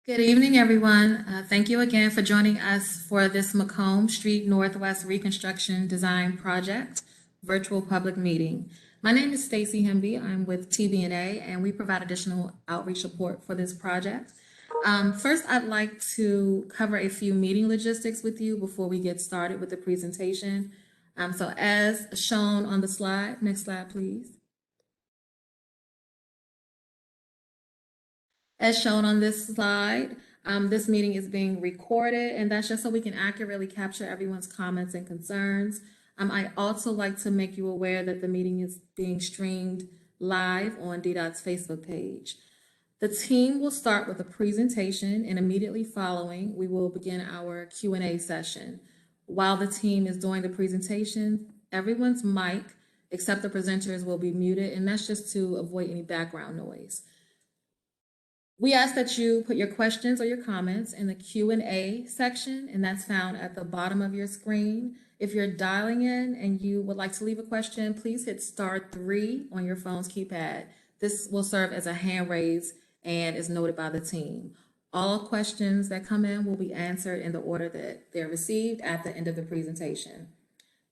Good evening, everyone. Thank you again for joining us for this Macomb Street Northwest Reconstruction Design Project virtual public meeting. My name is Stacy Hemby. I'm with TBNA, and we provide additional outreach support for this project. First, I'd like to cover a few meeting logistics with you before we get started with the presentation. So as shown on the slide, next slide, please. As shown on this slide, this meeting is being recorded, and that's just so we can accurately capture everyone's comments and concerns. I also like to make you aware that the meeting is being streamed live on DDOT's Facebook page. The team will start with a presentation, and immediately following, we will begin our Q&A session. While the team is doing the presentation, everyone's mic, except the presenters, will be muted, and that's just to avoid any background noise. We ask that you put your questions or your comments in the Q&A section, and that's found at the bottom of your screen. If you're dialing in and you would like to leave a question, please hit *3 on your phone's keypad. This will serve as a hand raise and is noted by the team. All questions that come in will be answered in the order that they're received at the end of the presentation.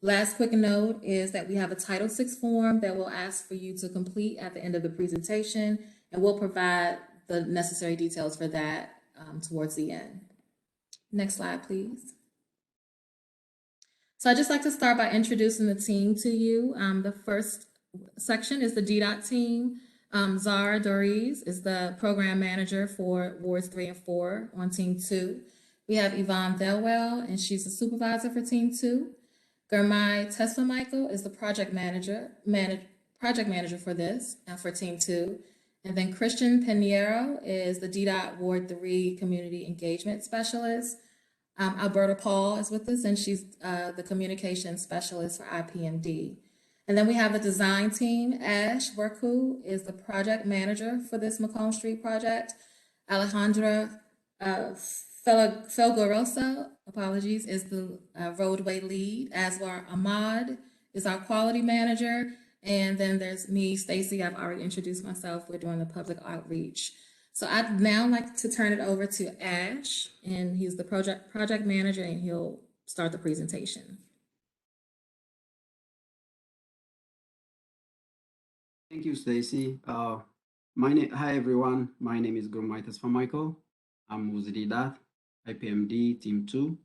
Last quick note is that we have a Title VI form that we'll ask for you to complete at the end of the presentation, and we'll provide the necessary details for that towards the end. Next slide, please. So I'd just like to start by introducing the team to you. The first section is the DDOT team. Zara Doriz is the program manager for Wards 3 and 4 on Team 2. We have Yvonne Thelwell, and she's the supervisor for Team 2. Gurmai Tesfamichael is the project manager for this and for Team 2. And then Christian Pinheiro is the DDOT Ward 3 Community Engagement Specialist. Alberta Paul is with us, and she's the Communication Specialist for IPMD. And then we have the design team. Ash Worku is the project manager for this Macomb Street project. Alejandra Felgorosa, is the roadway lead. Aswar Ahmad is our quality manager. And then there's me, Stacy. I've already introduced myself. We're doing the public outreach. So I'd now like to turn it over to Ash, and he's the project manager, and he'll start the presentation. Thank you, Stacy. Hi, everyone. My name is Gurmai Tesfamichael. I'm with DDOT, IPMD, Team 2.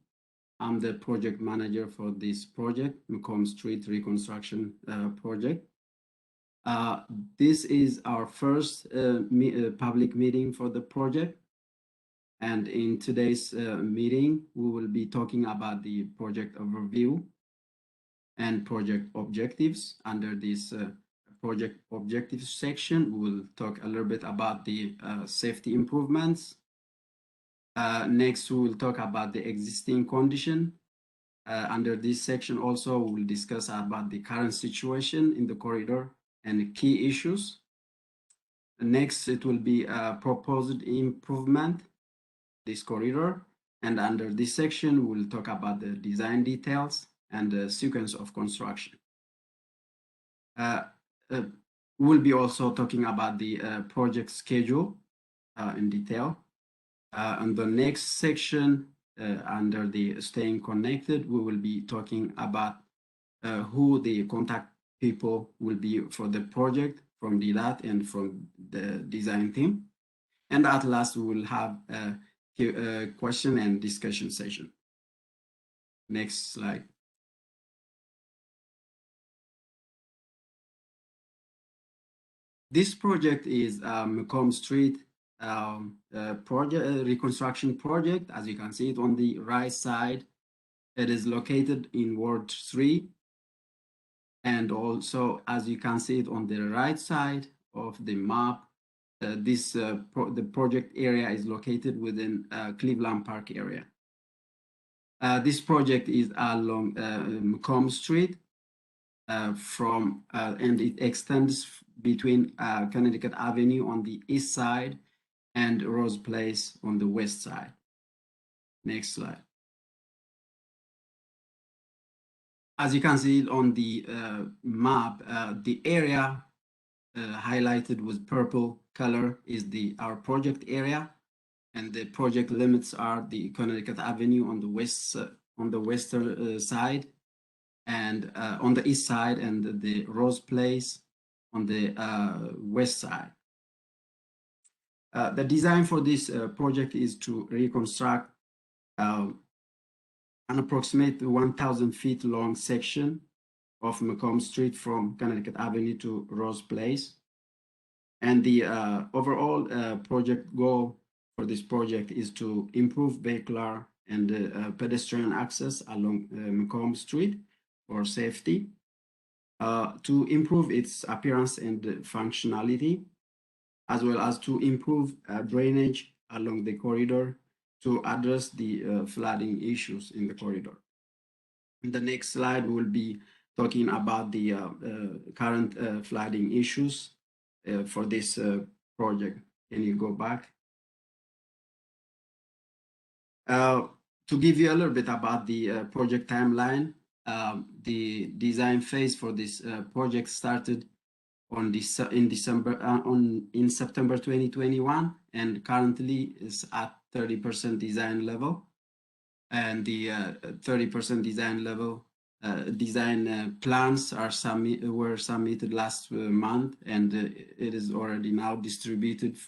I'm the project manager for this project, Macomb Street Reconstruction project. This is our first public meeting for the project. And in today's meeting, we will be talking about the project overview and project objectives. Under this project objectives section, we will talk a little bit about the safety improvements. Next, we will talk about the existing condition. Under this section also, we'll discuss about the current situation in the corridor and key issues. Next, it will be a proposed improvement, this corridor. And under this section, we'll talk about the design details and the sequence of construction. We'll be also talking about the project schedule in detail. On the next section, under the staying connected, we will be talking about who the contact people will be for the project from DDOT and from the design team. And at last, we will have a question and discussion session. Next slide. This project is Macomb Street reconstruction project. As you can see it on the right side, it is located in Ward 3. And also, as you can see it on the right side of the map, the project area is located within Cleveland Park area. This project is along Macomb Street and it extends between Connecticut Avenue on the east side and Rose Place on the west side. Next slide. As you can see on the map, the area highlighted with purple color is our project area, and the project limits are the Connecticut Avenue on the western side, and on the east side, and the Rose Place on the west side. The design for this project is to reconstruct an approximate 1,000 feet long section of Macomb Street from Connecticut Avenue to Rose Place. And the overall project goal for this project is to improve vehicular and pedestrian access along Macomb Street for safety, to improve its appearance and functionality, as well as to improve drainage along the corridor to address the flooding issues in the corridor. In the next slide, we'll be talking about the current flooding issues for this project. Can you go back? To give you a little bit about the project timeline, the design phase for this project started in September 2021, and currently is at 30% design level. And the 30% design level plans were submitted last month, and it is already now distributed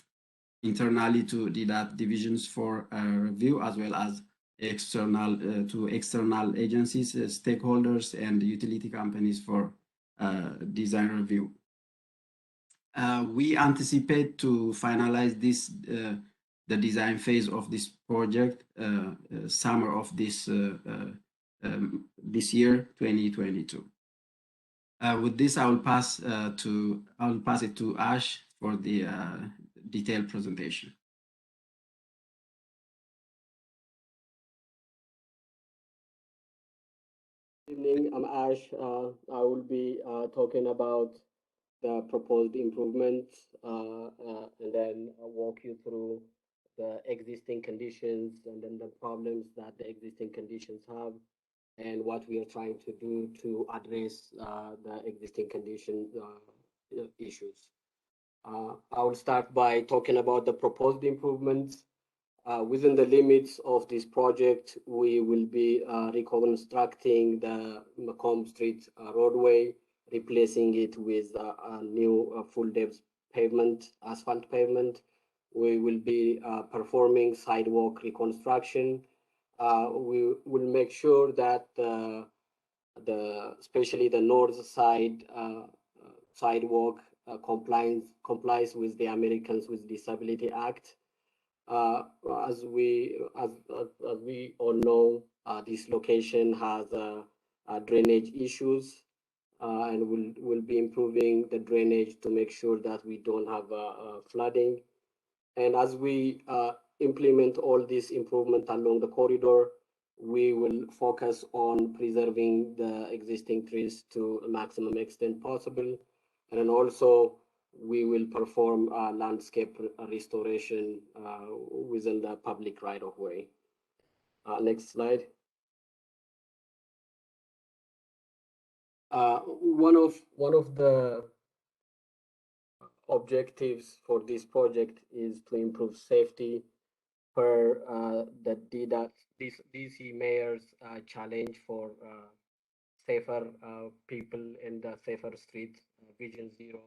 internally to DDOT divisions for review, as well as to external agencies, stakeholders, and utility companies for design review. We anticipate to finalize the design phase of this project summer of this year, 2022. With this, I will pass it to Ash for the detailed presentation. Good evening, I'm Ash. I will be talking about the proposed improvements and then I'll walk you through the existing conditions and then the problems that the existing conditions have and what we are trying to do to address the existing condition issues. I will start by talking about the proposed improvements. Within the limits of this project, we will be reconstructing the Macomb Street roadway, replacing it with a new full depth pavement, asphalt pavement. We will be performing sidewalk reconstruction. We will make sure that especially the north side sidewalk complies with the Americans with Disability Act. As we all know, this location has drainage issues, and we'll be improving the drainage to make sure that we don't have flooding. And as we implement all this improvement along the corridor, we will focus on preserving the existing trees to a maximum extent possible, and then also we will perform landscape restoration within the public right-of-way. Next slide. One of the objectives for this project is to improve safety per the DDOT DC mayor's challenge for safer people in the safer streets, Vision Zero,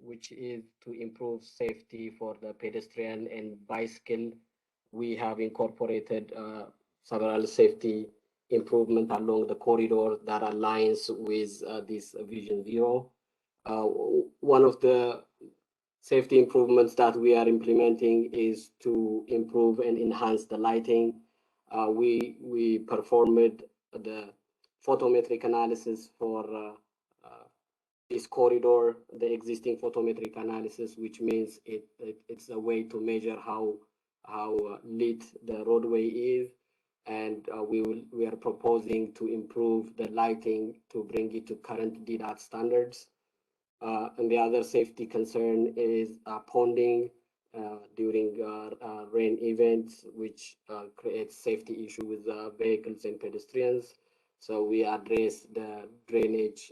which is to improve safety for the pedestrian and bicycle. We have incorporated several safety improvement along the corridor that aligns with this Vision Zero. One of the safety improvements that we are implementing is to improve and enhance the lighting. We performed the photometric analysis for this corridor, the existing photometric analysis, which means it's a way to measure how lit the roadway is, and we are proposing to improve the lighting to bring it to current DDOT standards. And the other safety concern is ponding during rain events, which creates safety issue with vehicles and pedestrians. So we address the drainage.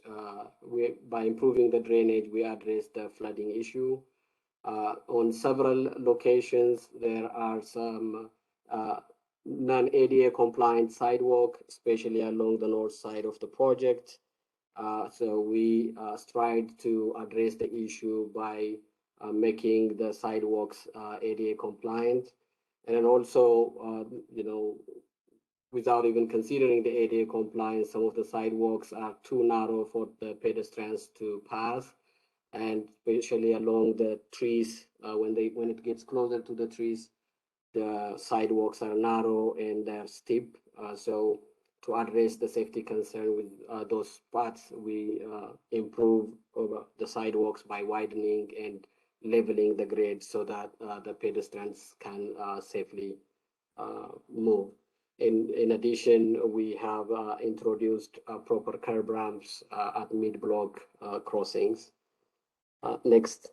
By improving the drainage, we address the flooding issue. On several locations, there are some non-ADA compliant sidewalk, especially along the north side of the project. So we strive to address the issue by making the sidewalks ADA compliant. And then also, without even considering the ADA compliance, some of the sidewalks are too narrow for the pedestrians to pass, and especially along the trees, when it gets closer to the trees, the sidewalks are narrow and they're steep. So to address the safety concern with those spots, we improve the sidewalks by widening and leveling the grade so that the pedestrians can safely move. In addition, we have introduced proper curb ramps at mid-block crossings. Next.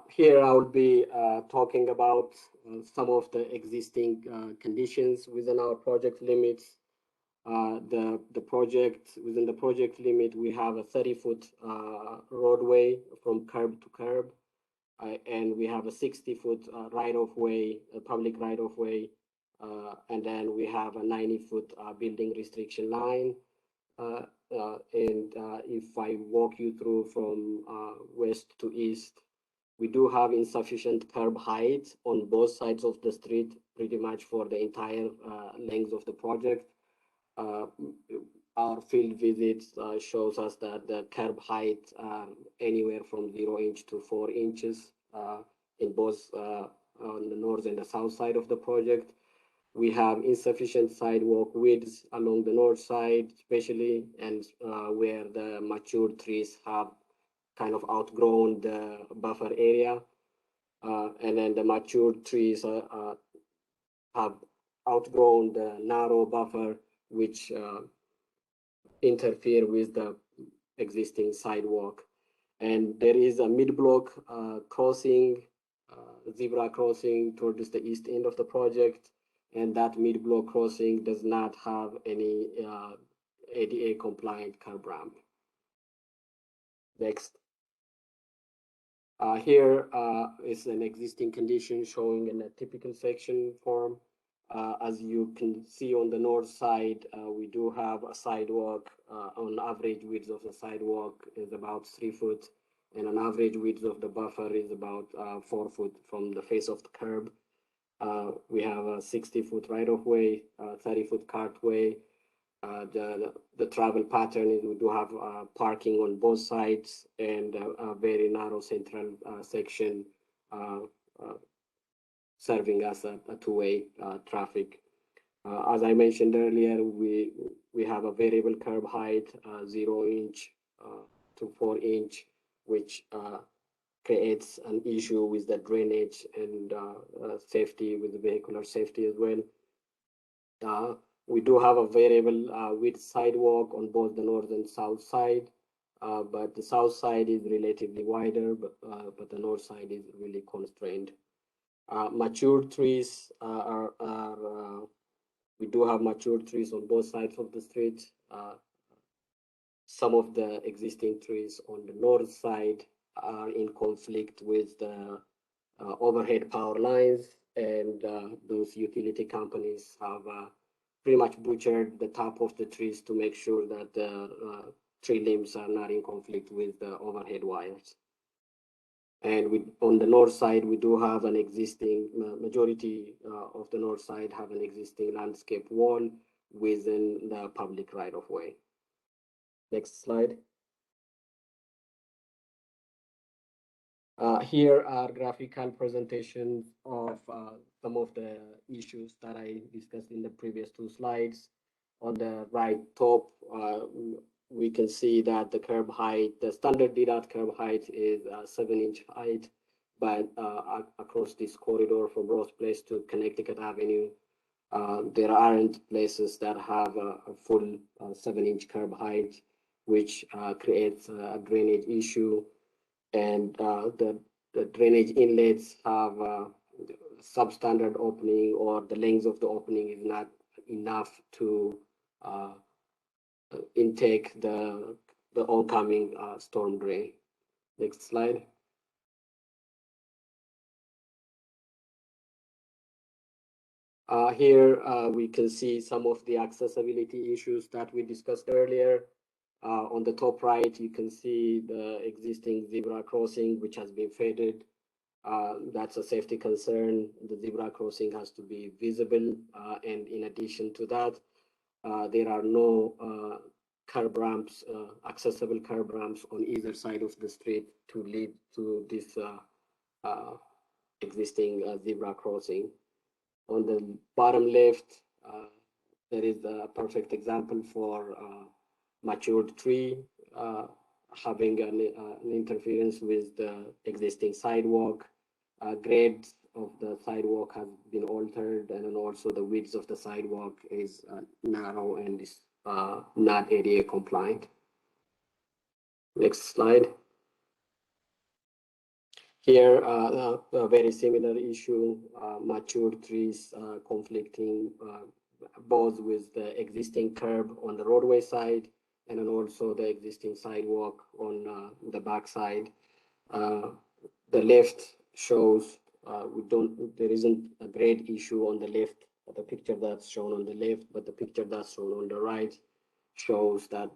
Here I will be talking about some of the existing conditions within our project limits. Within the project limit, we have a 30-foot roadway from curb to curb, and we have a 60-foot right-of-way, a public right-of-way, and then we have a 90-foot building restriction line. If I walk you through from west to east, we do have insufficient curb height on both sides of the street, pretty much for the entire length of the project. Our field visits shows us that the curb height anywhere from 0 inch to 4 inches in both on the north and the south side of the project. We have insufficient sidewalk widths along the north side, especially, and where the mature trees have kind of outgrown the buffer area. And then the mature trees have outgrown the narrow buffer, which interfere with the existing sidewalk. And there is a mid-block crossing, zebra crossing towards the east end of the project. And that mid-block crossing does not have any ADA compliant curb ramp. Next. Here is an existing condition showing in a typical section form. As you can see on the north side, we do have a sidewalk. On average width of the sidewalk is about 3 foot, and an average width of the buffer is about 4 foot from the face of the curb. We have a 60-foot right-of-way, 30-foot cartway. The travel pattern is we do have parking on both sides and a very narrow central section serving as a two-way traffic. As I mentioned earlier, we have a variable curb height, 0 inch to 4 inch, which creates an issue with the drainage and safety, with the vehicular safety as well. We do have a variable width sidewalk on both the north and south side, but the south side is relatively wider, but the north side is really constrained. Mature trees we do have mature trees on both sides of the street. Some of the existing trees on the north side are in conflict with the overhead power lines, and those utility companies have pretty much butchered the top of the trees to make sure that the tree limbs are not in conflict with the overhead wires. And on the north side, we do have an existing, majority of the north side have an existing landscape wall within the public right-of-way. Next slide. Here are graphical presentations of some of the issues that I discussed in the previous two slides. On the right top, we can see that the curb height, the standard DDOT curb height is 7-inch height, but across this corridor from Ross Place to Connecticut Avenue, there aren't places that have a full 7-inch curb height, which creates a drainage issue. And the drainage inlets have substandard opening, or the length of the opening is not enough to intake the the oncoming storm drain. Next slide. Here we can see some of the accessibility issues that we discussed earlier. On the top right, you can see the existing zebra crossing, which has been faded. That's a safety concern. The zebra crossing has to be visible. And in addition to that, there are no curb ramps, accessible curb ramps on either side of the street to lead to this existing zebra crossing. On the bottom left, there is a perfect example for matured tree having an interference with the existing sidewalk. Grades of the sidewalk have been altered, and then also the width of the sidewalk is narrow and is not ADA compliant. Next slide. Here, a very similar issue, matured trees conflicting both with the existing curb on the roadway side and then also the existing sidewalk on the back side. The left shows there isn't a grade issue on the left, the picture that's shown on the left, but the picture that's shown on the right shows that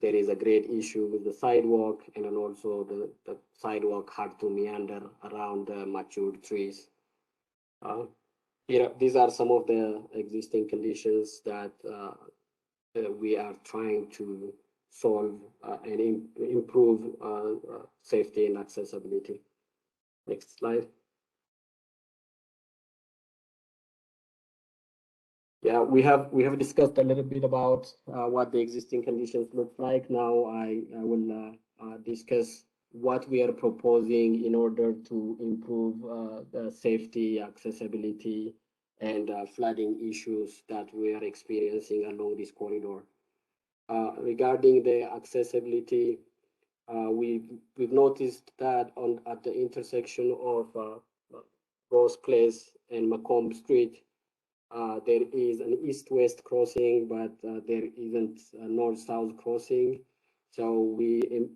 there is a grade issue with the sidewalk, and then also the sidewalk had to meander around the matured trees. These are some of the existing conditions that we are trying to solve and improve safety and accessibility. Next slide. Yeah, we have discussed a little bit about what the existing conditions look like. Now I will discuss what we are proposing in order to improve the safety, accessibility, and flooding issues that we are experiencing along this corridor. Regarding the accessibility, we've noticed that at the intersection of Rose Place and Macomb Street, there is an east-west crossing, but there isn't a north-south crossing. So we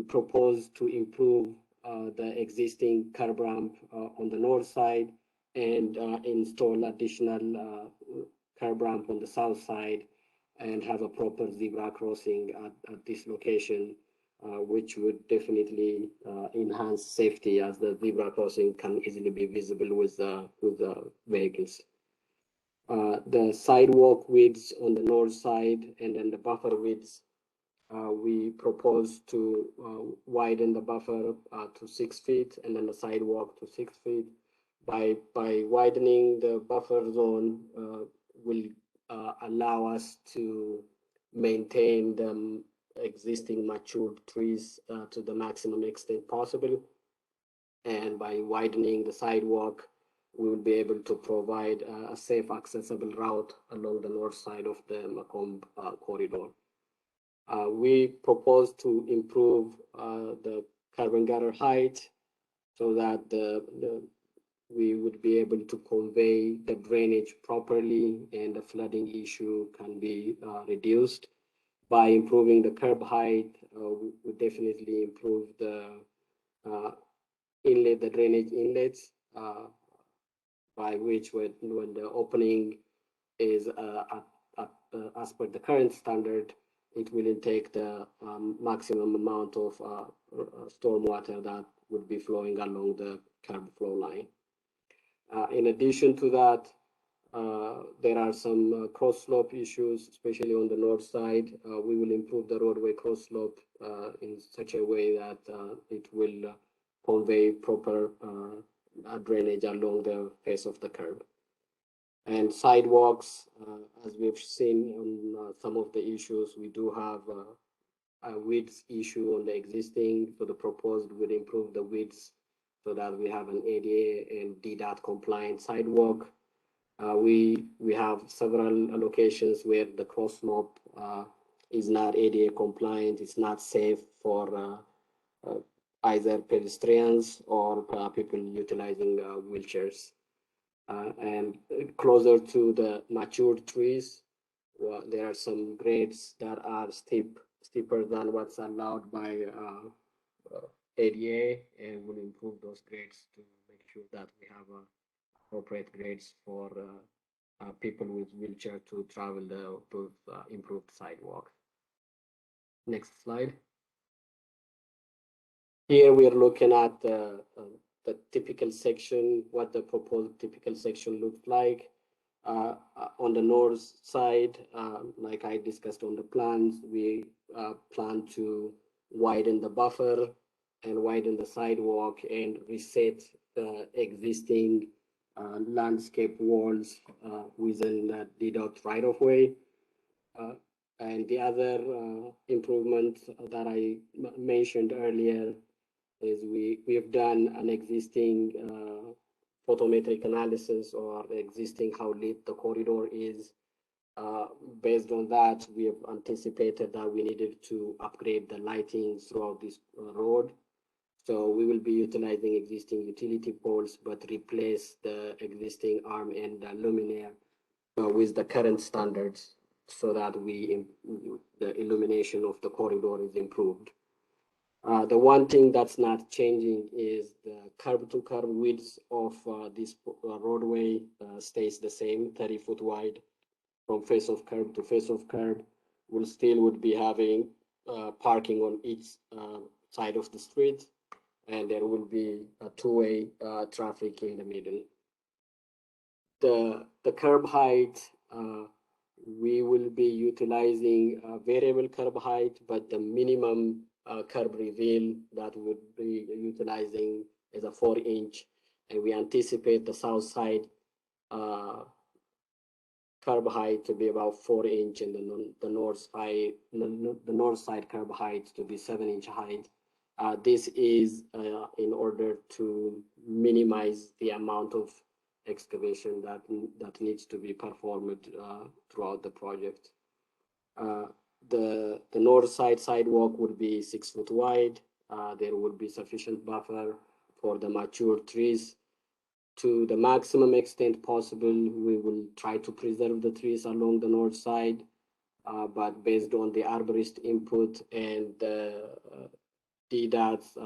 propose to improve the existing curb ramp on the north side and install additional curb ramp on the south side and have a proper zebra crossing at this location, which would definitely enhance safety, as the zebra crossing can easily be visible with the vehicles. The sidewalk widths on the north side and then the buffer widths, we propose to widen the buffer to 6 feet and then the sidewalk to 6 feet. By widening the buffer zone will allow us to maintain the existing matured trees to the maximum extent possible. And by widening the sidewalk, we will be able to provide a safe, accessible route along the north side of the Macomb corridor. We propose to improve the curb and gutter height so that we would be able to convey the drainage properly and the flooding issue can be reduced. By improving the curb height, we definitely improve the inlet, the drainage inlets, by which when the opening is as per the current standard, it will intake the maximum amount of storm water that would be flowing along the curb flow line. In addition to that, there are some cross slope issues, especially on the north side. We will improve the roadway cross slope in such a way that it will convey proper drainage along the face of the curb. And sidewalks, as we've seen on some of the issues, we do have a width issue on the existing, so the proposed would improve the widths so that we have an ADA and DDOT compliant sidewalk. We have several locations where the cross slope is not ADA compliant, it's not safe for either pedestrians or people utilizing wheelchairs. And closer to the matured trees, there are some grades that are steep steeper than what's allowed by ADA, and will improve those grades to make sure that we have appropriate grades for people with wheelchair to travel those improved sidewalks. Next slide. Here we are looking at the typical section, what the proposed typical section looks like. On the north side, like I discussed on the plans, we plan to widen the buffer and widen the sidewalk and reset the existing landscape walls within the DDOT right-of-way. And the other improvement that I mentioned earlier is we have done an existing photometric analysis or existing how lit the corridor is. Based on that, we have anticipated that we needed to upgrade the lighting throughout this road. So we will be utilizing existing utility poles, but replace the existing arm and the luminaire with the current standards, so that the illumination of the corridor is improved. The one thing that's not changing is the curb-to-curb width of this roadway stays the same, 30-foot wide from face of curb to face of curb. We'll still would be having parking on each side of the street, and there will be a two-way traffic in the middle. The curb height, we will be utilizing variable curb height, but the minimum curb reveal that would be utilizing is a 4-inch, and we anticipate the south side curb height to be about 4-inch, and the north side curb height to be 7-inch height. This is in order to minimize the amount of excavation that needs to be performed throughout the project. The north side sidewalk would be 6 foot wide. There would be sufficient buffer for the mature trees. To the maximum extent possible, we will try to preserve the trees along the north side, but based on the arborist input and the DDOT's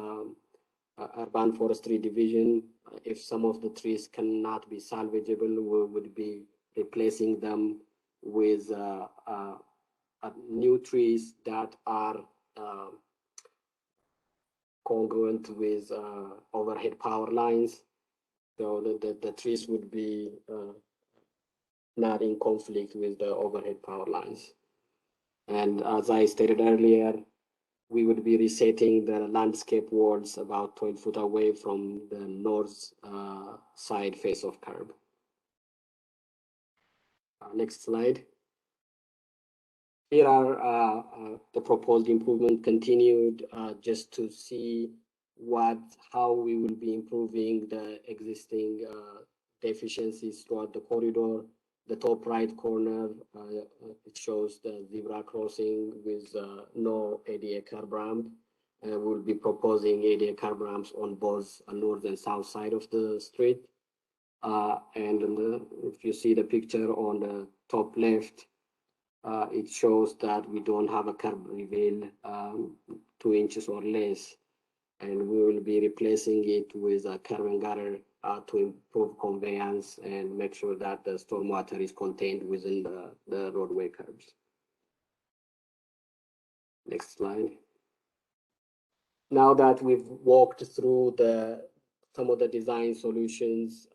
Urban Forestry Division, if some of the trees cannot be salvageable, we would be replacing them with new trees that are congruent with overhead power lines. So the trees would be not in conflict with the overhead power lines. And as I stated earlier, we would be resetting the landscape walls about 12 foot away from the north side face of curb. Next slide. Here are the proposed improvement continued, just to see how we will be improving the existing deficiencies throughout the corridor. The top right corner, it shows the zebra crossing with no ADA curb ramp. We'll be proposing ADA curb ramps on both north and south side of the street. And if you see the picture on the top left, it shows that we don't have a curb reveal 2 inches or less, and we will be replacing it with a curb and gutter to improve conveyance and make sure that the stormwater is contained within the roadway curbs. Next slide. Now that we've walked through some of the design solutions,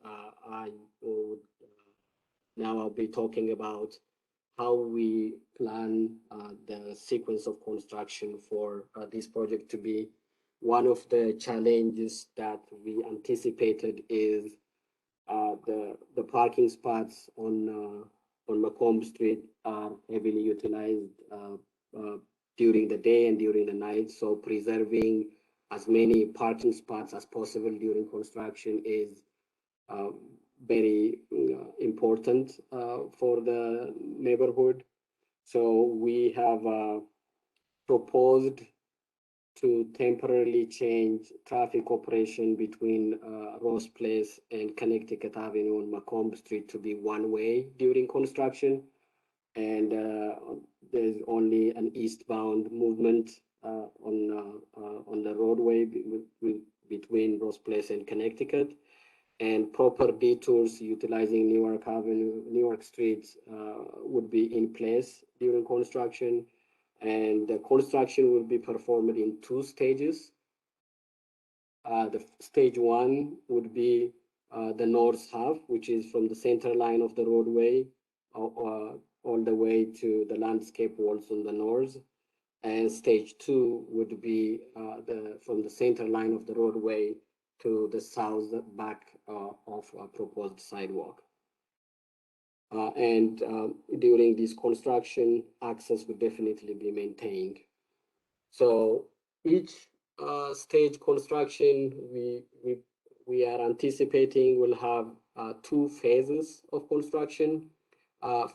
now I'll be talking about how we plan the sequence of construction for this project to be. One of the challenges that we anticipated is the parking spots on Macomb Street are heavily utilized during the day and during the night. So preserving as many parking spots as possible during construction is very important for the neighborhood. So we have proposed to temporarily change traffic operation between Rose Place and Connecticut Avenue on Macomb Street to be one way during construction. and there's only an eastbound movement on the roadway between Ross Place and Connecticut, and proper detours utilizing Newark Avenue, Newark streets would be in place during construction, and the construction will be performed in 2 stages. The stage 1 would be the north half, which is from the center line of the roadway all the way to the landscape walls on the north. And stage 2 would be from the center line of the roadway to the south back of a proposed sidewalk. And during this construction, access would definitely be maintained. So each stage construction we are anticipating will have 2 phases of construction.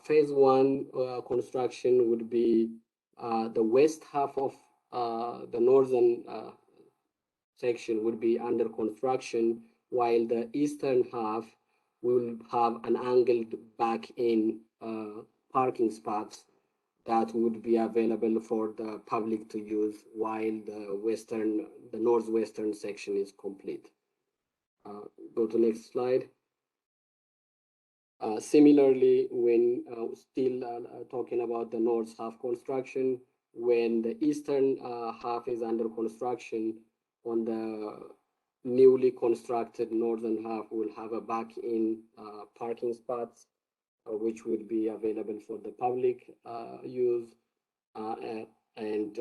Phase 1 construction would be the west half of the northern section would be under construction, while the eastern half will have an angled back in parking spots that would be available for the public to use while the northwestern section is complete. Go to next slide. Similarly, when still talking about the north half construction, when the eastern half is under construction, on the newly constructed northern half will have a back-in parking spots, which would be available for the public use. And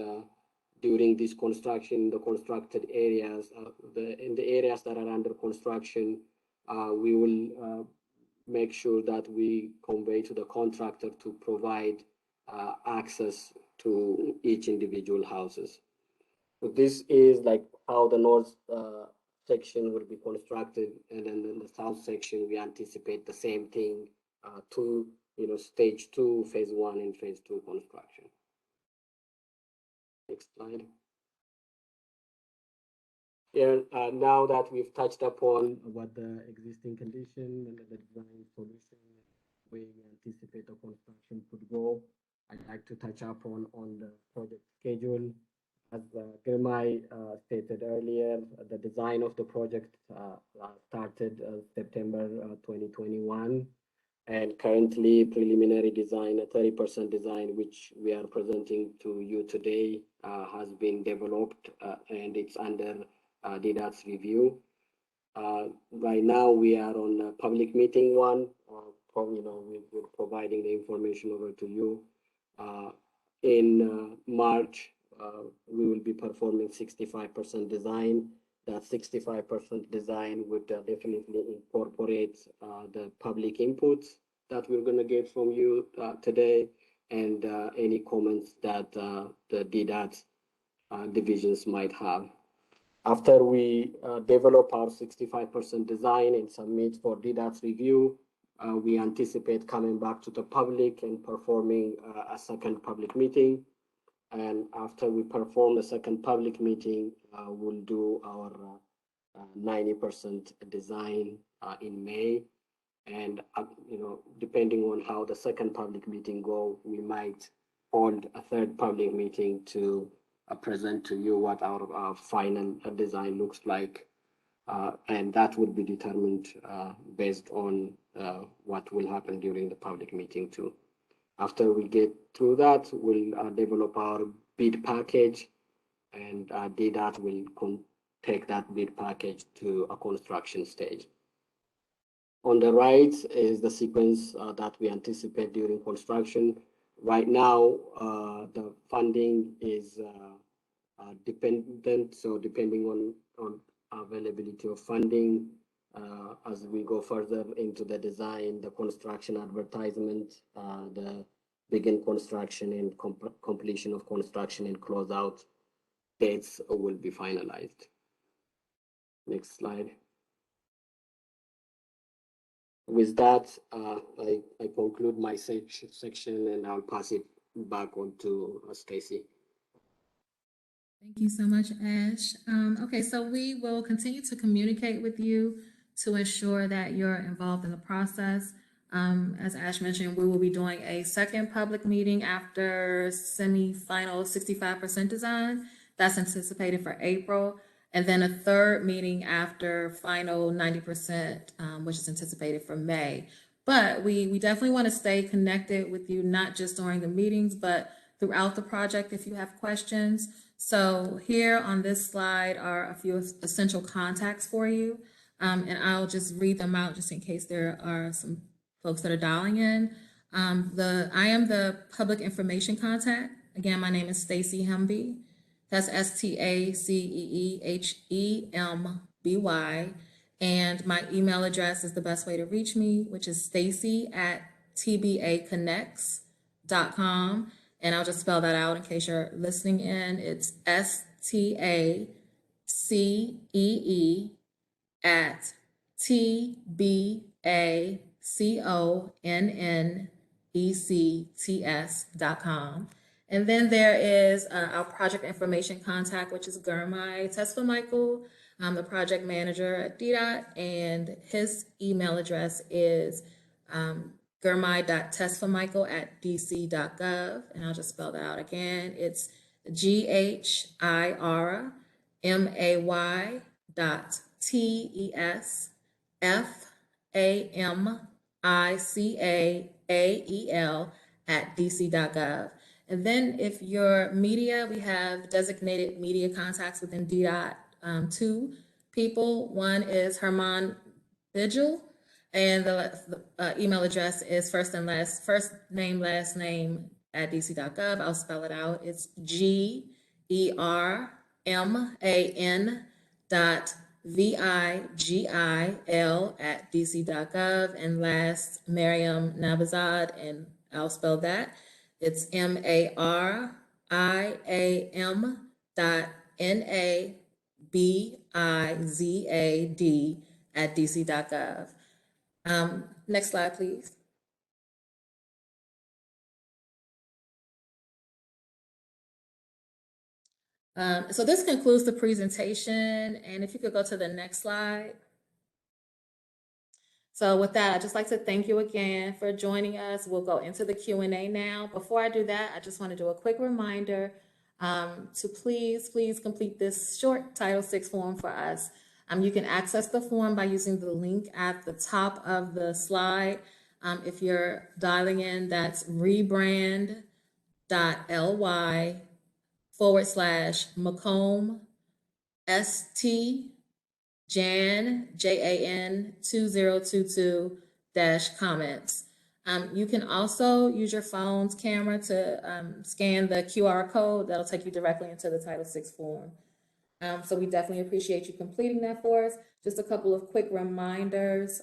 during this construction, the constructed areas, in the areas that are under construction, we will make sure that we convey to the contractor to provide access to each individual houses. So this is like how the north section will be constructed, and then in the south section we anticipate the same thing to stage 2, phase 1, and phase 2 construction. Next slide. Here, now that we've touched upon what the existing condition and the design solution, where we anticipate the construction could go, I'd like to touch upon on the project schedule. As Girmay stated earlier, the design of the project started September 2021, and currently preliminary design, a 30% design, which we are presenting to you today, has been developed and it's under DDOT's review. Right now we are on public meeting 1. We're providing the information over to you. In March, we will be performing 65% design. That 65% design would definitely incorporate the public inputs that we're going to get from you today, and any comments that the DDOT divisions might have. After we develop our 65% design and submit for DDOT's review, we anticipate coming back to the public and performing a second public meeting. And after we perform the second public meeting, we'll do our 90% design in May. And depending on how the second public meeting go, we might hold a third public meeting to present to you what our final design looks like. And that would be determined based on what will happen during the public meeting too. After we get through that, we'll develop our bid package, and DDOT will take that bid package to a construction stage. On the right is the sequence that we anticipate during construction. Right now, the funding is dependent, so depending on availability of funding, as we go further into the design, the construction advertisement, the begin construction and completion of construction and closeout dates will be finalized. Next slide. With that, I conclude my section, and I'll pass it back on to Stacy. Thank you so much, Ash. Okay, so we will continue to communicate with you to ensure that you're involved in the process. As Ash mentioned, we will be doing a second public meeting after semi-final 65% design. That's anticipated for April. And then a third meeting after final 90%, which is anticipated for May. But we definitely want to stay connected with you, not just during the meetings, but throughout the project if you have questions. So here on this slide are a few essential contacts for you. And I'll just read them out just in case there are some folks that are dialing in. I am the public information contact. Again, my name is Stacy Humby. That's STACEEHEMBY. And my email address is the best way to reach me, which is stacy@tbaconnects.com. And I'll just spell that out in case you're listening in. It's STACEEAT@tbaconnects.com. And then there is our project information contact, which is Gurmai Tesfamichael, the project manager at DDOT, and his email address is gurmai.tesfamichael@dc.gov. And I'll just spell that out again. It's GHIRMAYY.TESFAMICAEL@dc.gov. And then if you're media, we have designated media contacts within DDOT, two people. One is Herman Vigil, and the email address is first name, last name @dc.gov. I'll spell it out. It's GERMAN.VIGIL@dc.gov. And last, Mariam Nabazad, and I'll spell that. It's MARIAM.NABIZAD@dc.gov. Next slide, please. So this concludes the presentation, and if you could go to the next slide. So with that, I'd just like to thank you again for joining us. We'll go into the Q&A now. Before I do that, I just want to do a quick reminder to please complete this short Title VI form for us. You can access the form by using the link at the top of the slide. If you're dialing in, that's rebrand.ly/Macomb ST Jan 2022-comments. You can also use your phone's camera to scan the QR code. That'll take you directly into the Title VI form. So we definitely appreciate you completing that for us. Just a couple of quick reminders.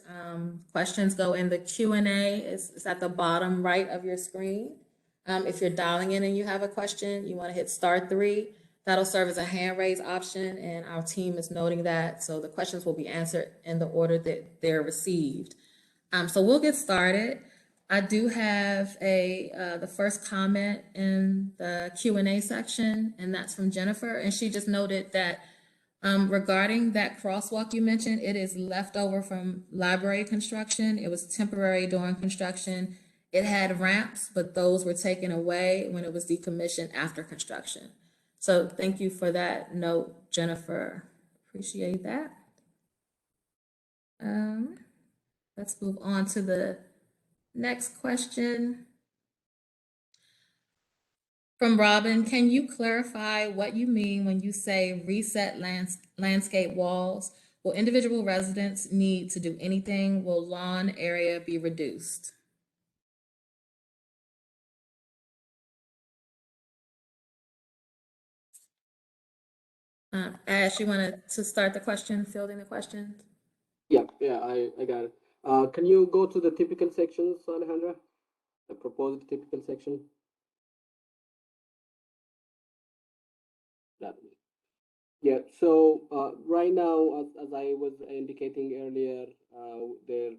Questions go in the Q&A. It's at the bottom right of your screen. If you're dialing in and you have a question, you want to hit *3. That'll serve as a hand raise option, and our team is noting that. So the questions will be answered in the order that they're received. So we'll get started. I do have the first comment in the Q&A section, and that's from Jennifer. And she just noted that regarding that crosswalk you mentioned, it is left over from library construction. It was temporary during construction. It had ramps, but those were taken away when it was decommissioned after construction. So thank you for that note, Jennifer. Appreciate that. Let's move on to the next question. From Robin, can you clarify what you mean when you say reset landscape walls? Will individual residents need to do anything? Will lawn area be reduced? Ash, you wanted to start the question, fielding the questions? Yeah, I got it. Can you go to the typical sections, Alejandra? The proposed typical section? Yeah, so right now, as I was indicating earlier, the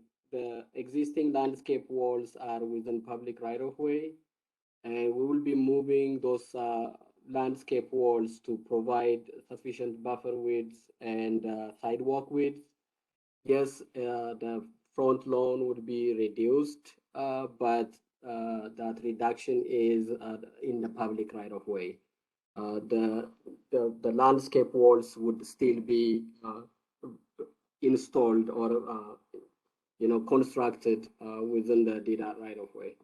existing landscape walls are within public right-of-way, and we will be moving those landscape walls to provide sufficient buffer widths and sidewalk widths. Yes, the front lawn would be reduced, but that reduction is in the public right of way. The landscape walls would still be installed or constructed within the DDOT right of way.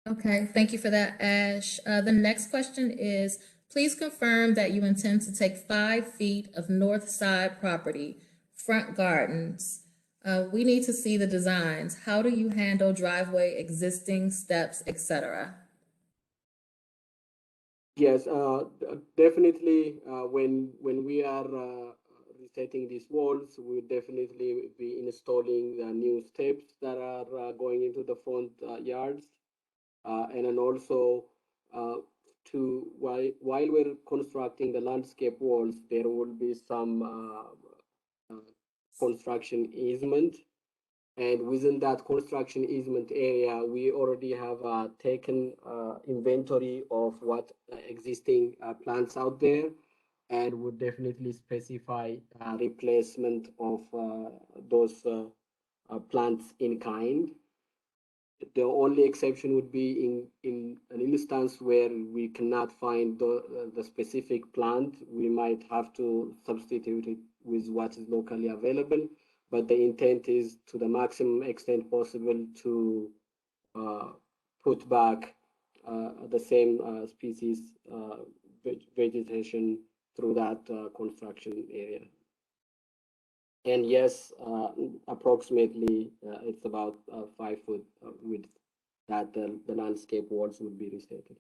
Okay, thank you for that, Ash. The next question is, please confirm that you intend to take 5 feet of north side property, front gardens. We need to see the designs. How do you handle driveway, existing steps, etc.? Yes, definitely. When we are resetting these walls, we will definitely be installing the new steps that are going into the front yards, and then also while we're constructing the landscape walls, there will be some construction easement. And within that construction easement area, we already have taken inventory of what existing plants out there, and would definitely specify replacement of those plants in kind. The only exception would be in an instance where we cannot find the specific plant, we might have to substitute it with what is locally available. But the intent is, to the maximum extent possible, to put back the same species vegetation through that construction area. And yes, approximately it's about 5 foot width that the landscape walls would be restated.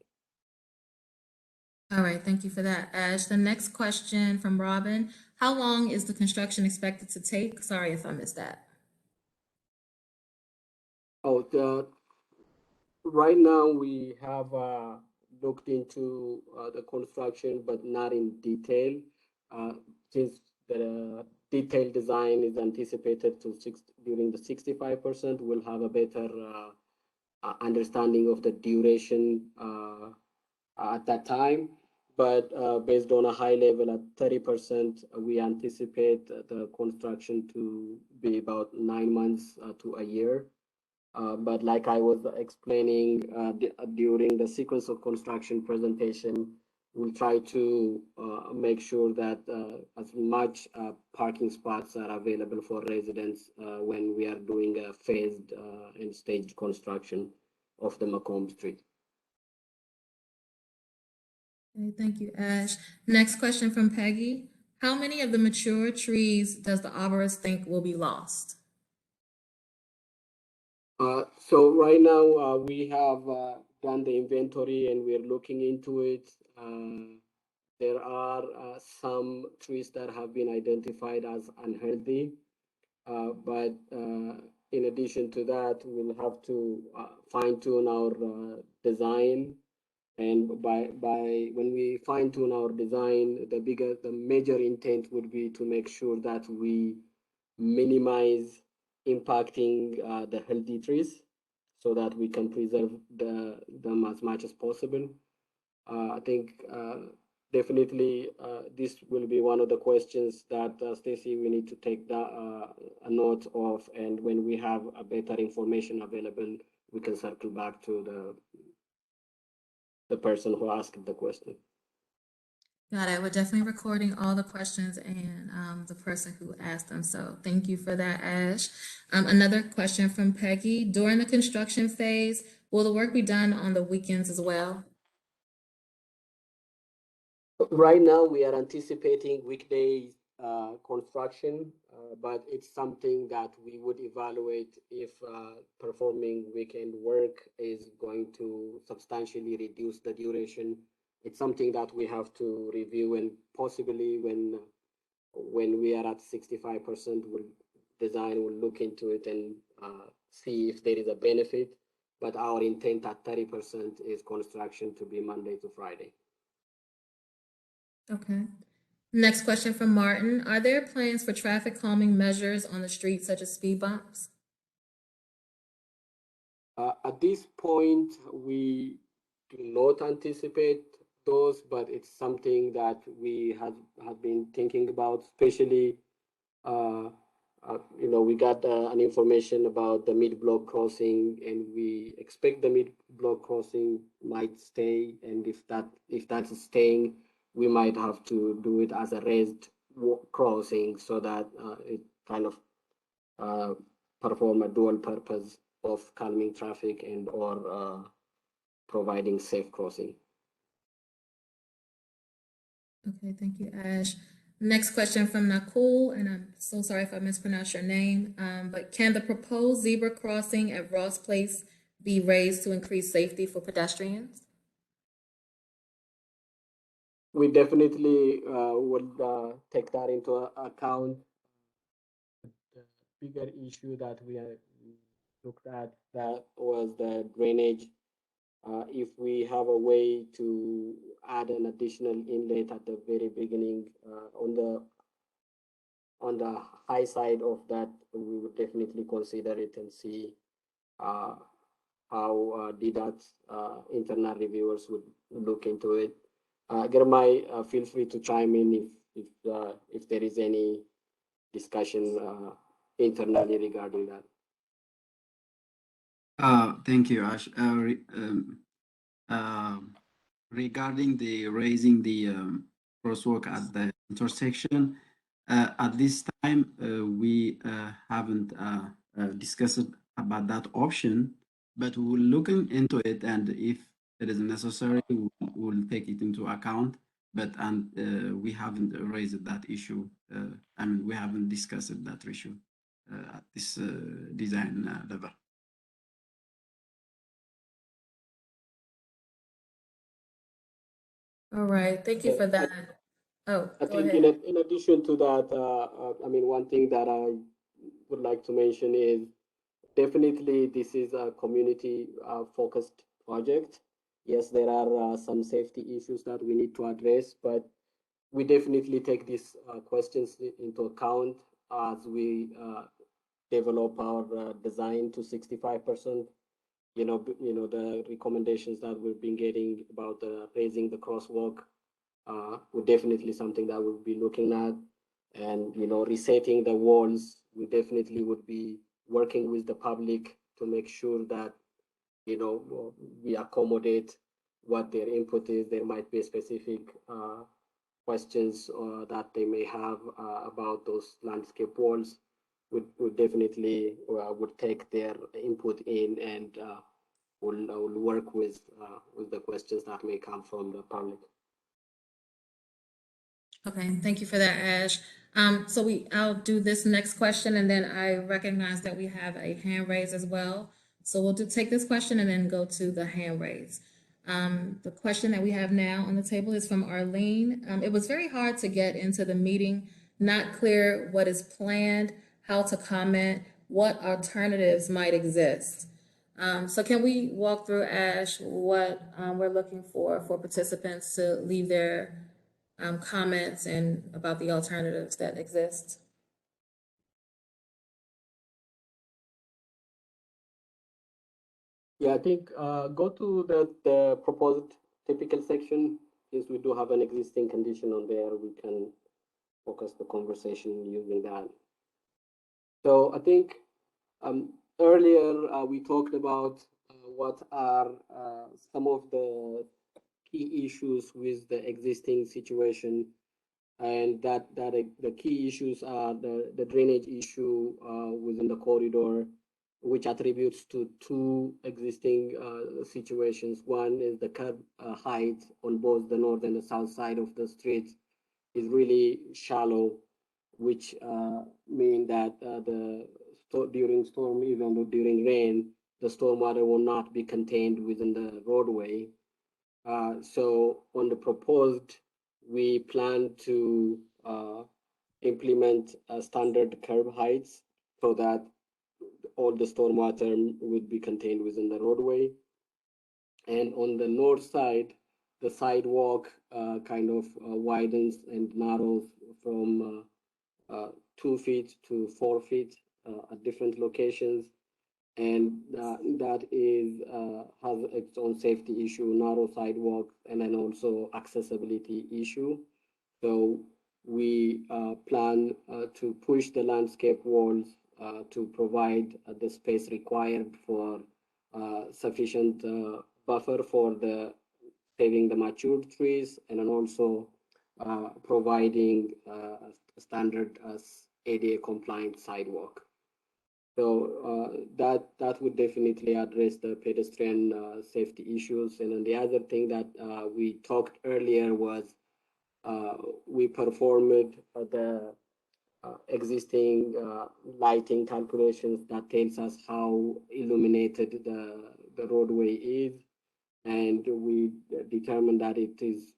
All right, thank you for that, Ash. The next question from Robin, how long is the construction expected to take? Sorry if I missed that. Oh, right now we have looked into the construction, but not in detail, since the detailed design is anticipated to during the 65%. We'll have a better understanding of the duration at that time. But based on a high level at 30%, we anticipate the construction to be about 9 months to a year. But like I was explaining during the sequence of construction presentation, we'll try to make sure that as much parking spots are available for residents when we are doing a phased and staged construction of the Macomb Street. Okay, thank you, Ash. Next question from Peggy. How many of the mature trees does the arborist think will be lost? So right now we have done the inventory and we're looking into it. There are some trees that have been identified as unhealthy, but in addition to that, we'll have to fine tune our design. And by when we fine tune our design, the major intent would be to make sure that we minimize impacting the healthy trees, so that we can preserve them as much as possible. I think definitely this will be one of the questions that Stacy, we need to take a note of, and when we have a better information available, we can circle back to the person who asked the question. Got it. We're definitely recording all the questions and the person who asked them. So thank you for that, Ash. Another question from Peggy. During the construction phase, will the work be done on the weekends as well? Right now, we are anticipating weekday construction, but it's something that we would evaluate if performing weekend work is going to substantially reduce the duration. It's something that we have to review, and possibly when we are at 65%, we'll look into it and see if there is a benefit. But our intent at 30% is construction to be Monday to Friday. Okay. Next question from Martin. Are there plans for traffic calming measures on the street, such as speed bumps? At this point, we do not anticipate those, but it's something that we have been thinking about, especially we got an information about the mid-block crossing, and we expect the mid-block crossing might stay. And if that's staying, we might have to do it as a raised crossing so that it kind of uh, perform a dual purpose of calming traffic and or providing safe crossing. Okay, thank you, Ash. Next question from Nakul, and I'm so sorry if I mispronounced your name, but can the proposed zebra crossing at Ross Place be raised to increase safety for pedestrians? We definitely would take that into account. The bigger issue that we looked at that was the drainage. If we have a way to add an additional inlet at the very beginning on the high side of that, we would definitely consider it and see how DDOT's internal reviewers would look into it. Germay, feel free to chime in if there is any discussion internally regarding that. Thank you, Ash. Regarding the raising the crosswalk at the intersection, at this time we haven't discussed about that option, but we're looking into it, and if it is necessary, we'll take it into account. But we haven't raised that issue. I mean, we haven't discussed that issue at this design level. All right, thank you for that. Oh, I go think ahead. in addition to that, I mean, one thing that I would like to mention is definitely this is a community focused project. Yes, there are some safety issues that we need to address, but we definitely take these questions into account as we develop our design to 65%. The recommendations that we've been getting about raising the crosswalk would definitely something that we'll be looking at. And resetting the walls, we definitely would be working with the public to make sure that we accommodate what their input is. There might be specific questions that they may have about those landscape walls. Would definitely would take their input in, and will work with the questions that may come from the public. Okay, thank you for that, Ash. So I'll do this next question, and then I recognize that we have a hand raise as well. So we'll take this question and then go to the hand raise. The question that we have now on the table is from Arlene. It was very hard to get into the meeting, not clear what is planned, how to comment, what alternatives might exist. So can we walk through, Ash, what we're looking for participants to leave their comments and about the alternatives that exist? Yeah, I think go to the proposed typical section. Since we do have an existing condition on there, we can focus the conversation using that. So I think earlier we talked about what are some of the key issues with the existing situation, and that the key issues are the drainage issue within the corridor, which attributes to two existing situations. One is the curb height on both the north and the south side of the street is really shallow, which mean that during storm, even during rain, the stormwater will not be contained within the roadway. So on the proposed, we plan to implement standard curb heights so that all the stormwater would be contained within the roadway. And on the north side, the sidewalk kind of widens and narrows from 2 feet to 4 feet at different locations. and that is has its own safety issue, narrow sidewalks, and then also accessibility issue. So we plan to push the landscape walls to provide the space required for sufficient buffer for the saving the mature trees, and then also providing standard ADA compliant sidewalk. So that would definitely address the pedestrian safety issues. And then the other thing that we talked earlier was we performed the existing lighting calculations that tells us how illuminated the roadway is, and we determined that it is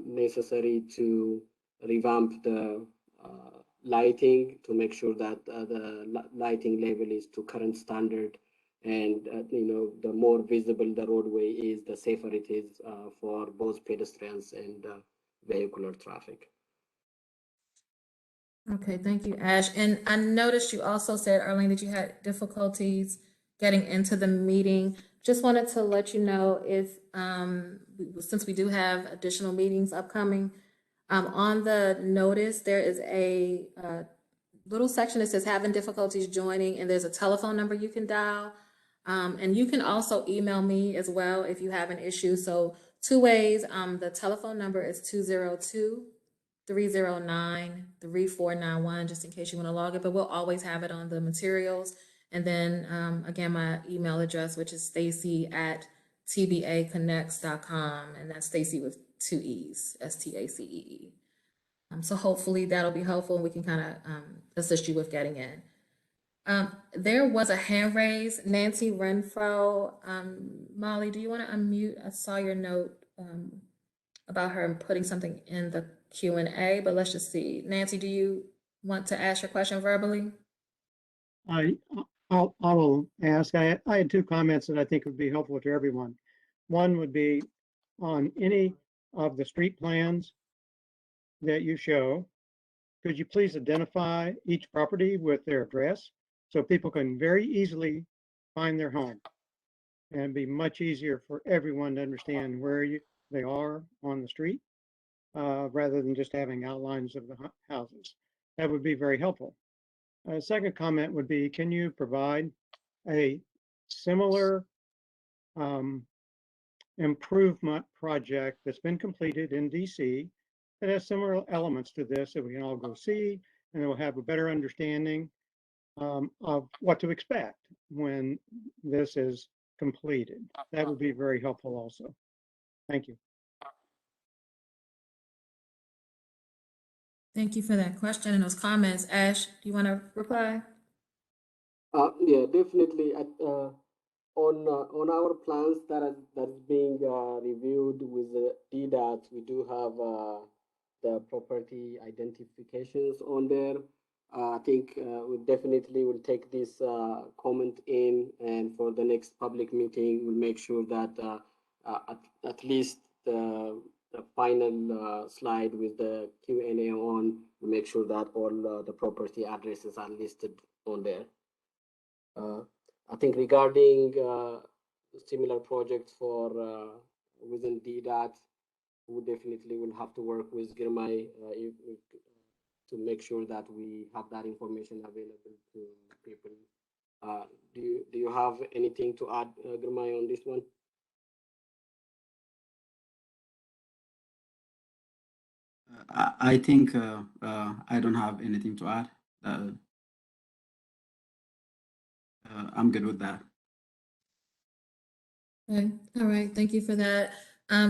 necessary to revamp the lighting to make sure that the lighting level is to current standard, and the more visible the roadway is, the safer it is for both pedestrians and vehicular traffic. Okay, thank you, Ash. And I noticed you also said, Arlene, that you had difficulties getting into the meeting. Just wanted to let you know if, since we do have additional meetings upcoming, on the notice, there is a little section that says having difficulties joining, and there's a telephone number you can dial. And you can also email me as well if you have an issue. So two ways, the telephone number is 202-309-3491, just in case you want to log it, but we'll always have it on the materials. And then again, my email address, which is stacy@tbaconnects.com, and that's Stacy with 2 E's, STACEE. So hopefully that'll be helpful, and we can kind of assist you with getting in. There was a hand raise, Nancy Renfro. Molly, do you want to unmute? I saw your note about her putting something in the Q&A, but let's just see. Nancy, do you want to ask your question verbally? I will ask. I had two comments that I think would be helpful to everyone. One would be on any of the street plans that you show, could you please identify each property with their address so people can very easily find their home, and it'd be much easier for everyone to understand where they are on the street rather than just having outlines of the houses. That would be very helpful. Second comment would be, can you provide a similar improvement project that's been completed in DC that has similar elements to this that we can all go see, and we'll have a better understanding of what to expect when this is completed. That would be very helpful also. Thank you. Thank you for that question and those comments. Ash, do you want to reply? Yeah, definitely. On our plans that is being reviewed with the DDOT, we do have the property identifications on there. I think we definitely will take this comment in, and for the next public meeting, we'll make sure that at least the final slide with the Q&A on, we'll make sure that all the property addresses are listed on there. I think regarding similar projects for within DDOT, we definitely will have to work with Girmay to make sure that we have that information available to people. Do you have anything to add, Girmay, on this one? I think I don't have anything to add. I'm good with that. Okay. All right. Thank you for that.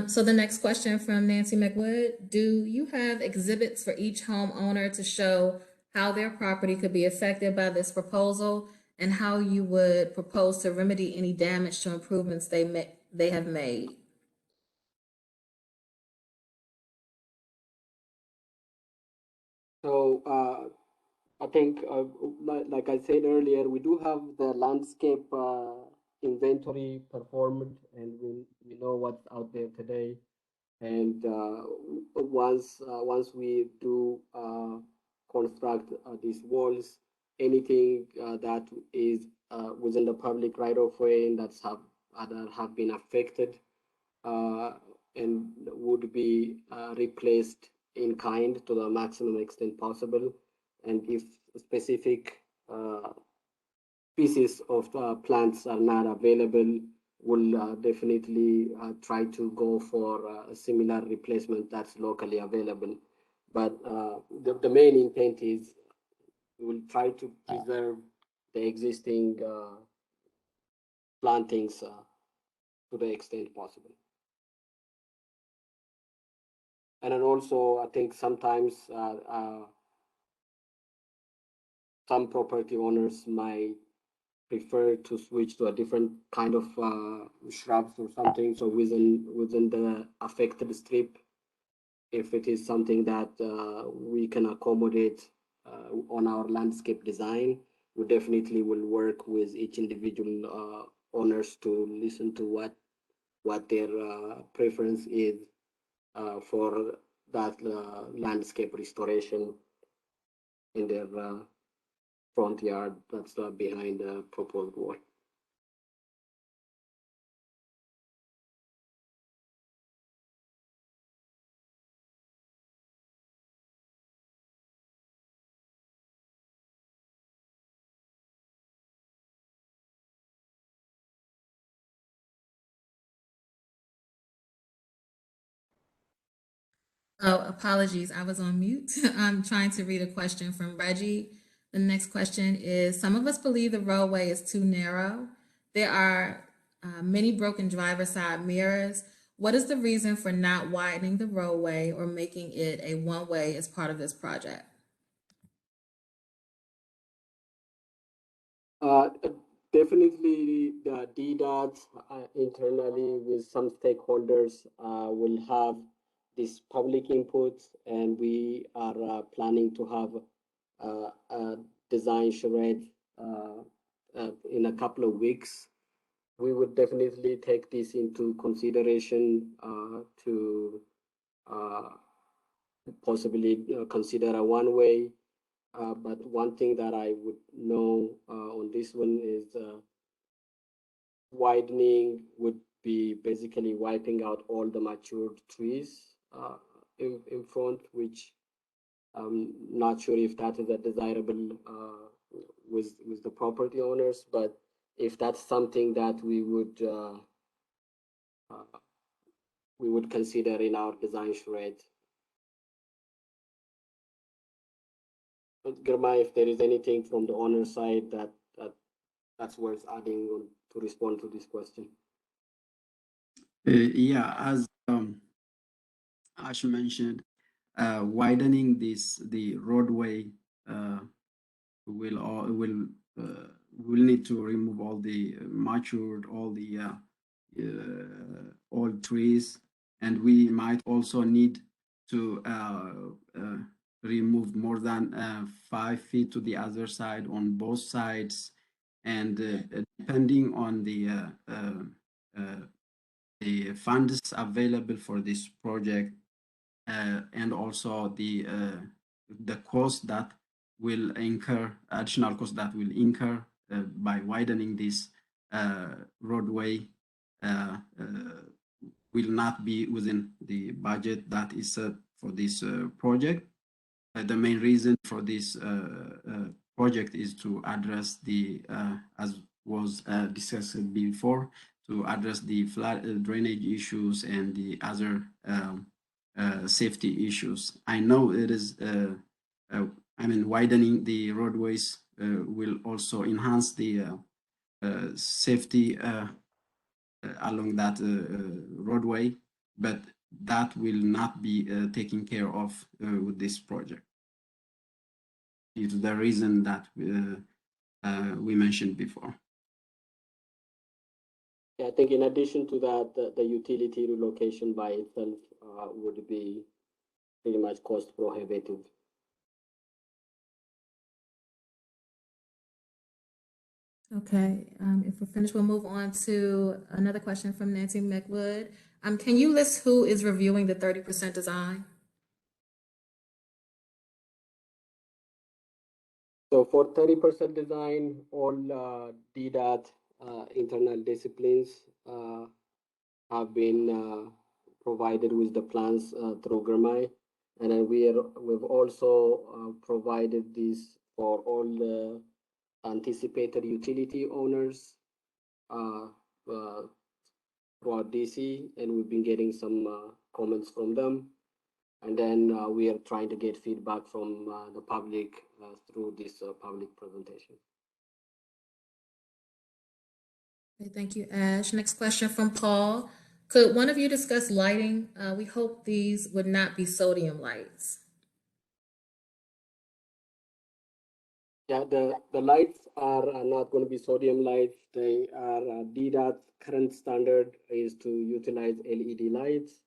So the next question from Nancy McWood, do you have exhibits for each homeowner to show how their property could be affected by this proposal, and how you would propose to remedy any damage to improvements they have made? So I think, like I said earlier, we do have the landscape inventory performed, and we know what's out there today. And once we do construct these walls, anything that is within the public right of way and that have been affected and would be replaced in kind to the maximum extent possible. And if specific species of plants are not available, we'll definitely try to go for a similar replacement that's locally available. But the main intent is we'll try to preserve the existing plantings to the extent possible. And then also, I think sometimes some property owners might prefer to switch to a different kind of shrubs or something. So within the affected strip, if it is something that we can accommodate on our landscape design, we definitely will work with each individual owners to listen to what their preference is for that landscape restoration in their front yard that's behind the proposed wall. Oh, apologies, I was on mute. I'm trying to read a question from Reggie. The next question is, some of us believe the roadway is too narrow. There are many broken driver side mirrors. What is the reason for not widening the roadway or making it a one-way as part of this project? Definitely the DDOT internally with some stakeholders will have this public input, and we are planning to have a design charrette in a couple of weeks. We would definitely take this into consideration to possibly consider a one-way. But one thing that I would know on this one is widening would be basically wiping out all the matured trees in front, which I'm not sure if that is a desirable with the property owners. But if that's something that we would consider in our design charrette. Girma, if there is anything from the owner side that's worth adding on to respond to this question. Yeah, as Ash mentioned, widening the roadway will need to remove all the matured, all the old trees, and we might also need to remove more than 5 feet to the other side on both sides, and depending on the funds available for this project, and also the cost that will incur, additional cost that will incur by widening this roadway will not be within the budget that is set for this project. The main reason for this project is to address the, as was discussed before, to address the flood drainage issues and the other safety issues. I know it is, widening the roadways will also enhance the safety along that roadway, but that will not be taken care of with this project. It's the reason that we mentioned before. Yeah, I think in addition to that, the utility relocation by itself would be pretty much cost prohibitive. Okay, if we're finished, we'll move on to another question from Nancy McWood. Can you list who is reviewing the 30% design? So for 30% design, all DDOT internal disciplines have been provided with the plans through GRMI. And then we've also provided this for all the anticipated utility owners throughout DC, and we've been getting some comments from them. And then we are trying to get feedback from the public through this public presentation. Okay, thank you, Ash. Next question from Paul. Could one of you discuss lighting? We hope these would not be sodium lights. Yeah, the lights are not going to be sodium lights. They are DDOT current standard is to utilize LED lights.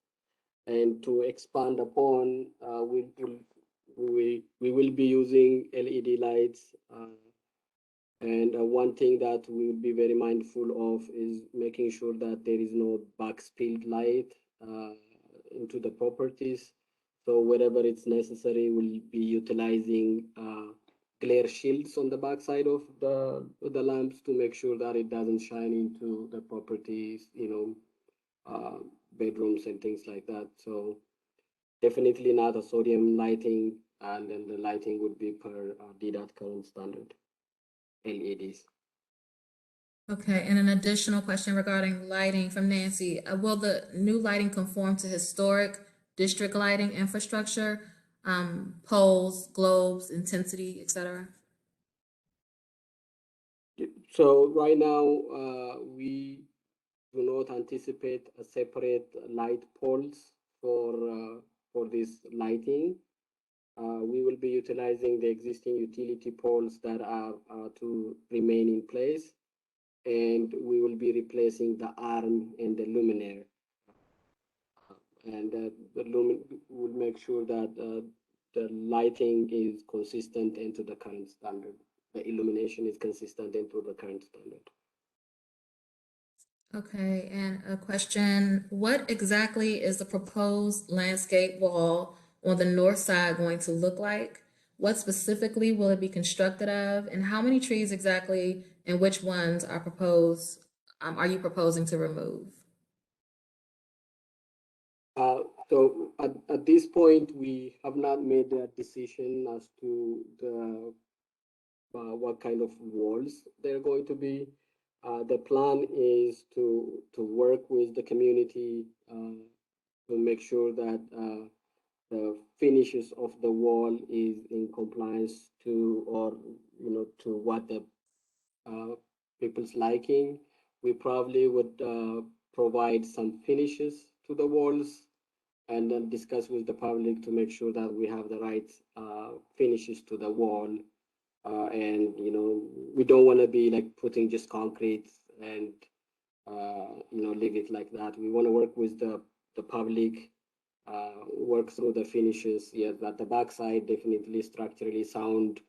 And to expand upon, we will be using LED lights. And one thing that we will be very mindful of is making sure that there is no backspilled light into the properties. So wherever it's necessary, we'll be utilizing glare shields on the backside of the lamps to make sure that it doesn't shine into the properties, bedrooms and things like that. So definitely not a sodium lighting, and then the lighting would be per DDOT current standard LEDs. Okay, and an additional question regarding lighting from Nancy. Will the new lighting conform to historic district lighting infrastructure, poles, globes, intensity, etc.? So right now, we do not anticipate a separate light poles for this lighting. We will be utilizing the existing utility poles that are to remain in place, and we will be replacing the arm and the luminaire. And the lumen will make sure that the lighting is consistent into the current standard. The illumination is consistent into the current standard. Okay, and a question, what exactly is the proposed landscape wall on the north side going to look like? What specifically will it be constructed of? And how many trees exactly and which ones are are you proposing to remove? So at this point, we have not made a decision as to the what kind of walls they're going to be. The plan is to work with the community to make sure that the finishes of the wall is in compliance to, or to what the people's liking. We probably would provide some finishes to the walls and then discuss with the public to make sure that we have the right finishes to the wall. And we don't want to be like putting just concrete and leave it like that. We want to work with the public, work through the finishes. Yeah, that the backside definitely structurally sound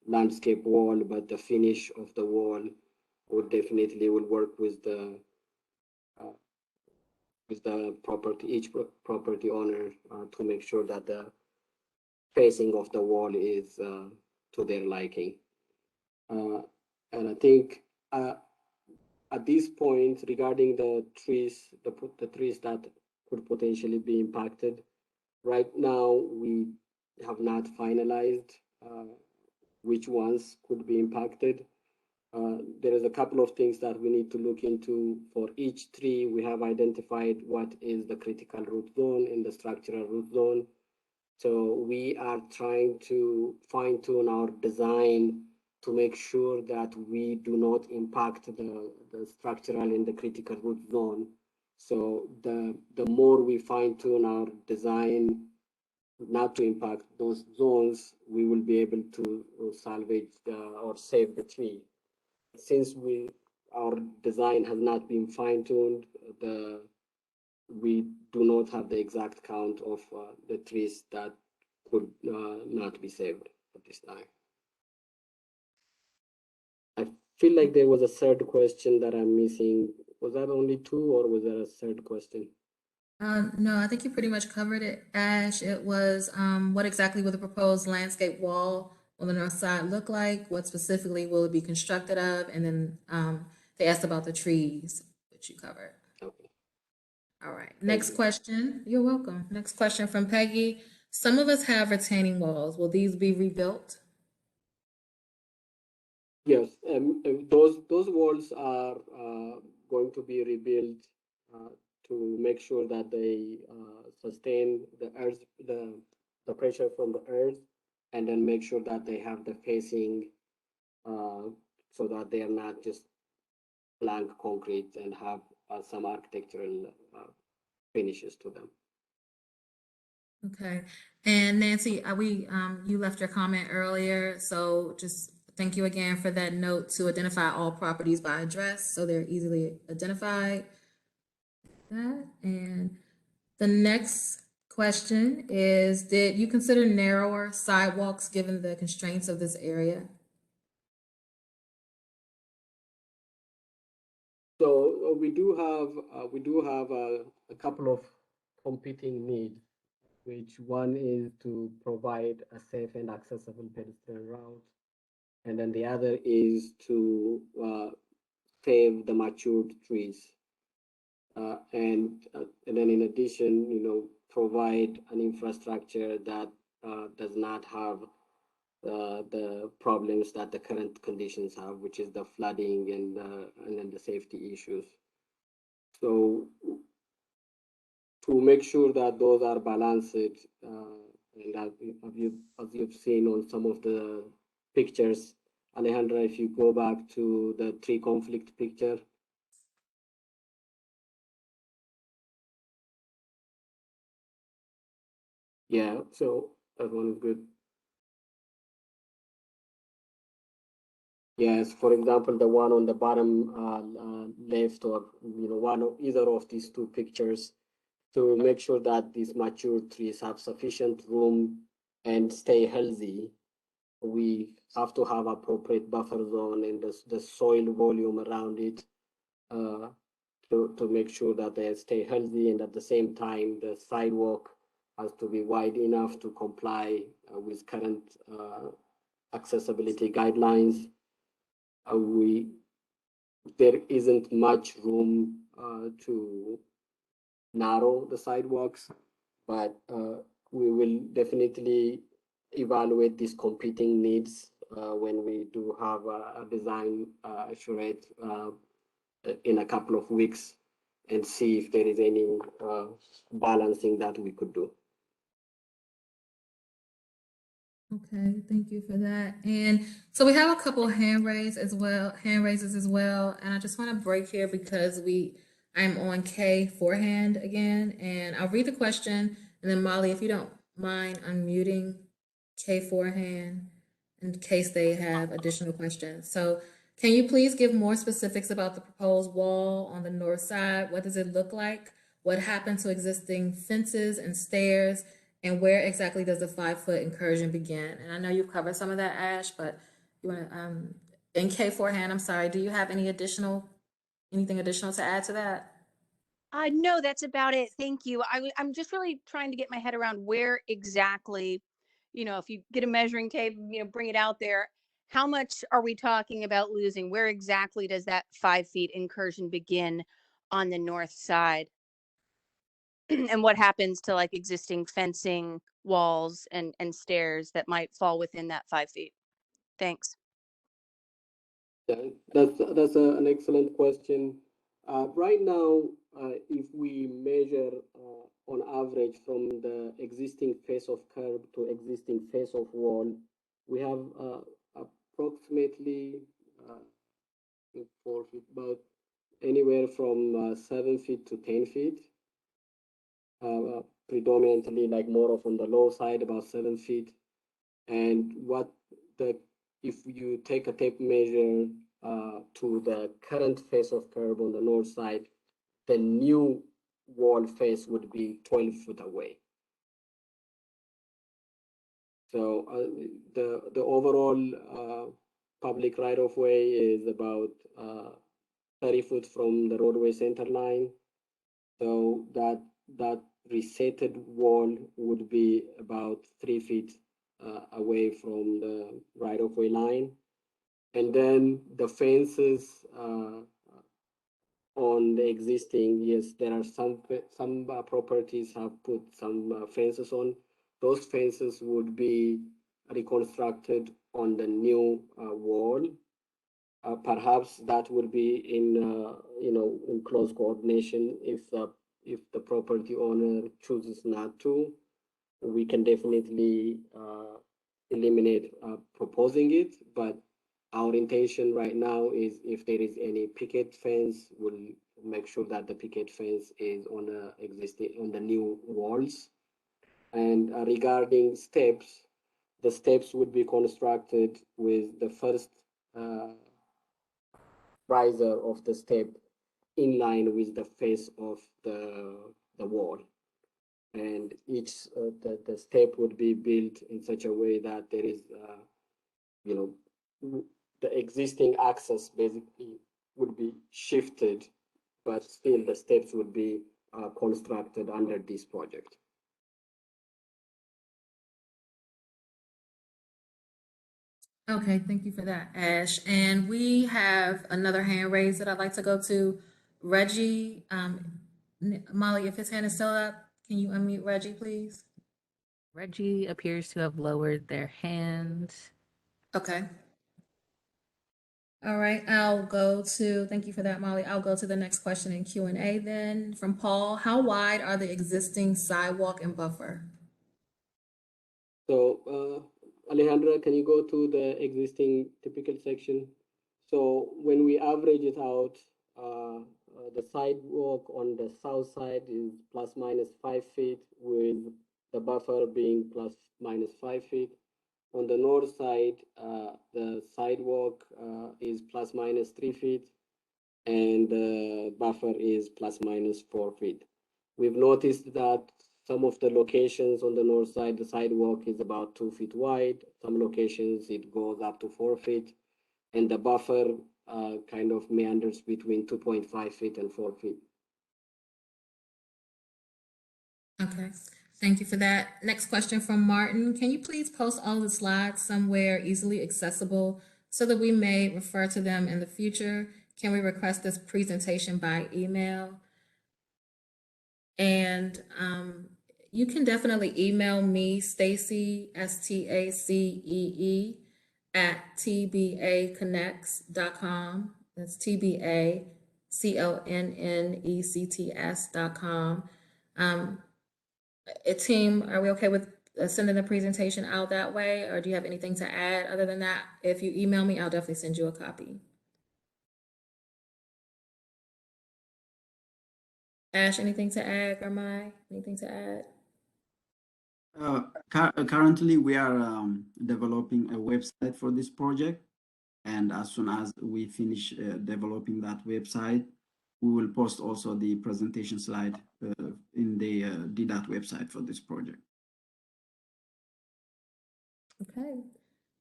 landscape wall, but the finish of the wall would definitely will work with the property, each property owner to make sure that the facing of the wall is to their liking. And I think at this point, regarding the trees, the trees that could potentially be impacted, right now we have not finalized which ones could be impacted. There is a couple of things that we need to look into. For each tree, we have identified what is the critical root zone and the structural root zone. So we are trying to fine tune our design to make sure that we do not impact the structural and the critical root zone. So the more we fine tune our design not to impact those zones, we will be able to salvage or save the tree. Since our design has not been fine tuned, we do not have the exact count of the trees that could not be saved at this time. I feel like there was a third question that I'm missing. Was that only two, or was there a third question? No, I think you pretty much covered it, Ash. It was what exactly will the proposed landscape wall will the north side look like? What specifically will it be constructed of? And then they asked about the trees, which you covered. Okay. All right, Thank next you. question. You're welcome. Next question from Peggy. Some of us have retaining walls. Will these be rebuilt? Yes, those walls are going to be rebuilt to make sure that they sustain the earth, the pressure from the earth, and then make sure that they have the facing so that they are not just blank concrete and have some architectural finishes to them. Okay, and Nancy, you left your comment earlier, so just thank you again for that note to identify all properties by address, so they're easily identified. That, and the next question is, did you consider narrower sidewalks given the constraints of this area? So we do have a couple of competing needs, which one is to provide a safe and accessible pedestrian route, and then the other is to save the matured trees, and then in addition, provide an infrastructure that does not have the problems that the current conditions have, which is the flooding and then the safety issues. So to make sure that those are balanced, and as you've seen on some of the pictures, Alejandra, if you go back to the tree conflict picture. Yeah, so that one is good. Yes, for example, the one on the bottom left, or one of either of these two pictures, to make sure that these mature trees have sufficient room and stay healthy. We have to have appropriate buffer zone and the soil volume around it to make sure that they stay healthy, and at the same time the sidewalk has to be wide enough to comply with current accessibility guidelines. There isn't much room to narrow the sidewalks, but we will definitely evaluate these competing needs when we do have a design charrette in a couple of weeks, and see if there is any balancing that we could do. Okay, thank you for that. And so we have a couple hand raises as well. And I just want to break here because I'm on K forehand again, and I'll read the question, and then Molly, if you don't mind unmuting K forehand in case they have additional questions. So can you please give more specifics about the proposed wall on the north side? What does it look like? What happened to existing fences and stairs? And where exactly does the 5-foot incursion begin? And I know you've covered some of that, Ash, but you want to, in K forehand, I'm sorry, do you have anything additional to add to that? No, that's about it. Thank you. I'm just really trying to get my head around where exactly, if you get a measuring tape, bring it out there. How much are we talking about losing? Where exactly does that 5 feet incursion begin on the north side? And what happens to like existing fencing, walls, and stairs that might fall within that 5 feet? Thanks. Yeah, that's an excellent question. Right now, if we measure on average from the existing face of curb to existing face of wall, we have approximately 4 feet, about anywhere from 7 feet to 10 feet. Predominantly like more of on the low side, about 7 feet. And if you take a tape measure to the current face of curb on the north side, the new wall face would be 12 feet away. So the overall public right of way is about 30 foot from the roadway center line. So that resetted wall would be about 3 feet away from the right-of-way line. And then the fences on the existing, yes, there are some properties have put some fences on. Those fences would be reconstructed on the new wall. Perhaps that would be in in close coordination. If the property owner chooses not to, we can definitely eliminate proposing it. But our intention right now is if there is any picket fence, we'll make sure that the picket fence is on the existing, on the new walls. And regarding steps, the steps would be constructed with the first riser of the step in line with the face of the wall. And each the step would be built in such a way that there is the existing access basically would be shifted, but still the steps would be constructed under this project. Okay, thank you for that, Ash. And we have another hand raised that I'd like to go to. Reggie, Molly, if his hand is still up, can you unmute Reggie, please? Reggie appears to have lowered their hand. Okay. All right, thank you for that, Molly. I'll go to the next question in Q&A then from Paul. How wide are the existing sidewalk and buffer? So Alejandra, can you go to the existing typical section? So when we average it out, the sidewalk on the south side is plus minus 5 feet, with the buffer being plus minus 5 feet. On the north side, the sidewalk is plus minus 3 feet, and the buffer is plus minus 4 feet. We've noticed that some of the locations on the north side, the sidewalk is about 2 feet wide. Some locations it goes up to 4 feet, and the buffer kind of meanders between 2.5 feet and 4 feet. Okay, thank you for that. Next question from Martin. Can you please post all the slides somewhere easily accessible so that we may refer to them in the future? Can we request this presentation by email? And you can definitely email me, Stacey, STACEE, at tbaconnects.com. That's tbaconnects.com. Team, are we okay with sending the presentation out that way, or do you have anything to add other than that? If you email me, I'll definitely send you a copy. Ash, anything to add? Garmai, anything to add? Currently, we are developing a website for this project, and as soon as we finish developing that website, we will post also the presentation slide in the DDOT website for this project. Okay.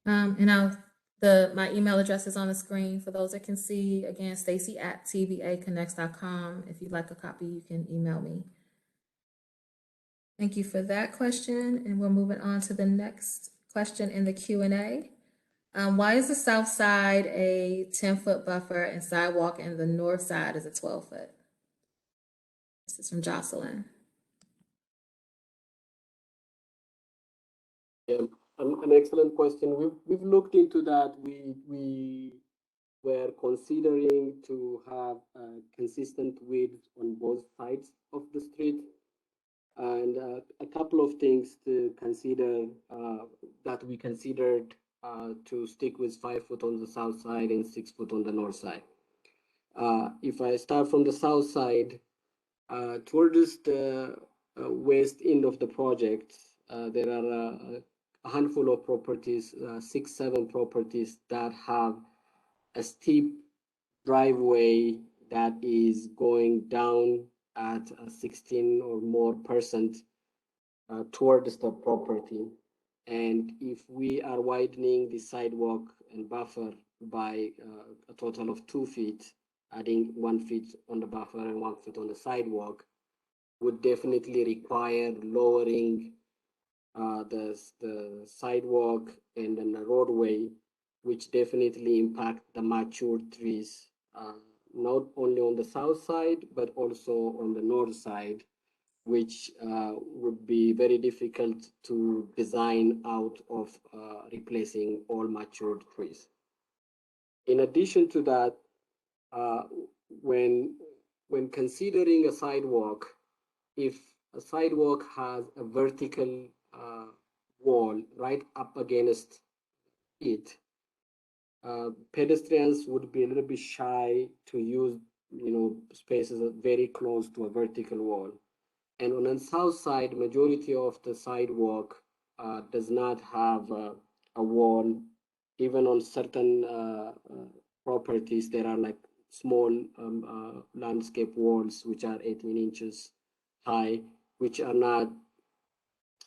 And my email address is on the screen for those that can see. Again, Stacey at tbaconnects.com. If you'd like a copy, you can email me. Thank you for that question. And we're moving on to the next question in the Q&A. Why is the south side a 10-foot buffer and sidewalk and the north side is a 12-foot? This is from Jocelyn. Yeah, an excellent question. We've looked into that. We were considering to have a consistent width on both sides of the street, and a couple of things to consider that we considered to stick with 5 foot on the south side and 6 foot on the north side. If I start from the south side, towards the west end of the project, there are a handful of properties, 6-7 properties that have a steep driveway that is going down at 16 or more percent towards the property. And if we are widening the sidewalk and buffer by a total of 2 feet, adding 1 feet on the buffer and 1 foot on the sidewalk, would definitely require lowering the sidewalk and then the roadway, which definitely impact the mature trees, not only on the south side, but also on the north side, which would be very difficult to design out of replacing all matured trees. In addition to that, uh, when when considering a sidewalk, if a sidewalk has a vertical wall right up against it, pedestrians would be a little bit shy to use, spaces very close to a vertical wall. And on the south side, majority of the sidewalk does not have a wall. Even on certain properties, there are like small landscape walls which are 18 inches high, which are not,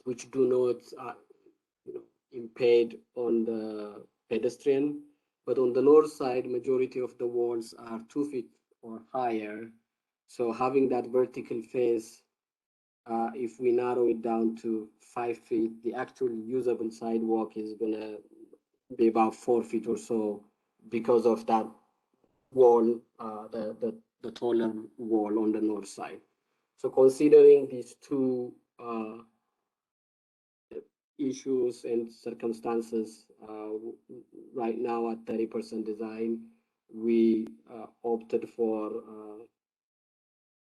which do not, impede on the pedestrian. But on the north side, majority of the walls are 2 feet or higher. So having that vertical face, if we narrow it down to 5 feet, the actual usable sidewalk is gonna be about 4 feet or so because of that wall, the taller wall on the north side. So considering these two issues and circumstances, right now at 30% design, we opted for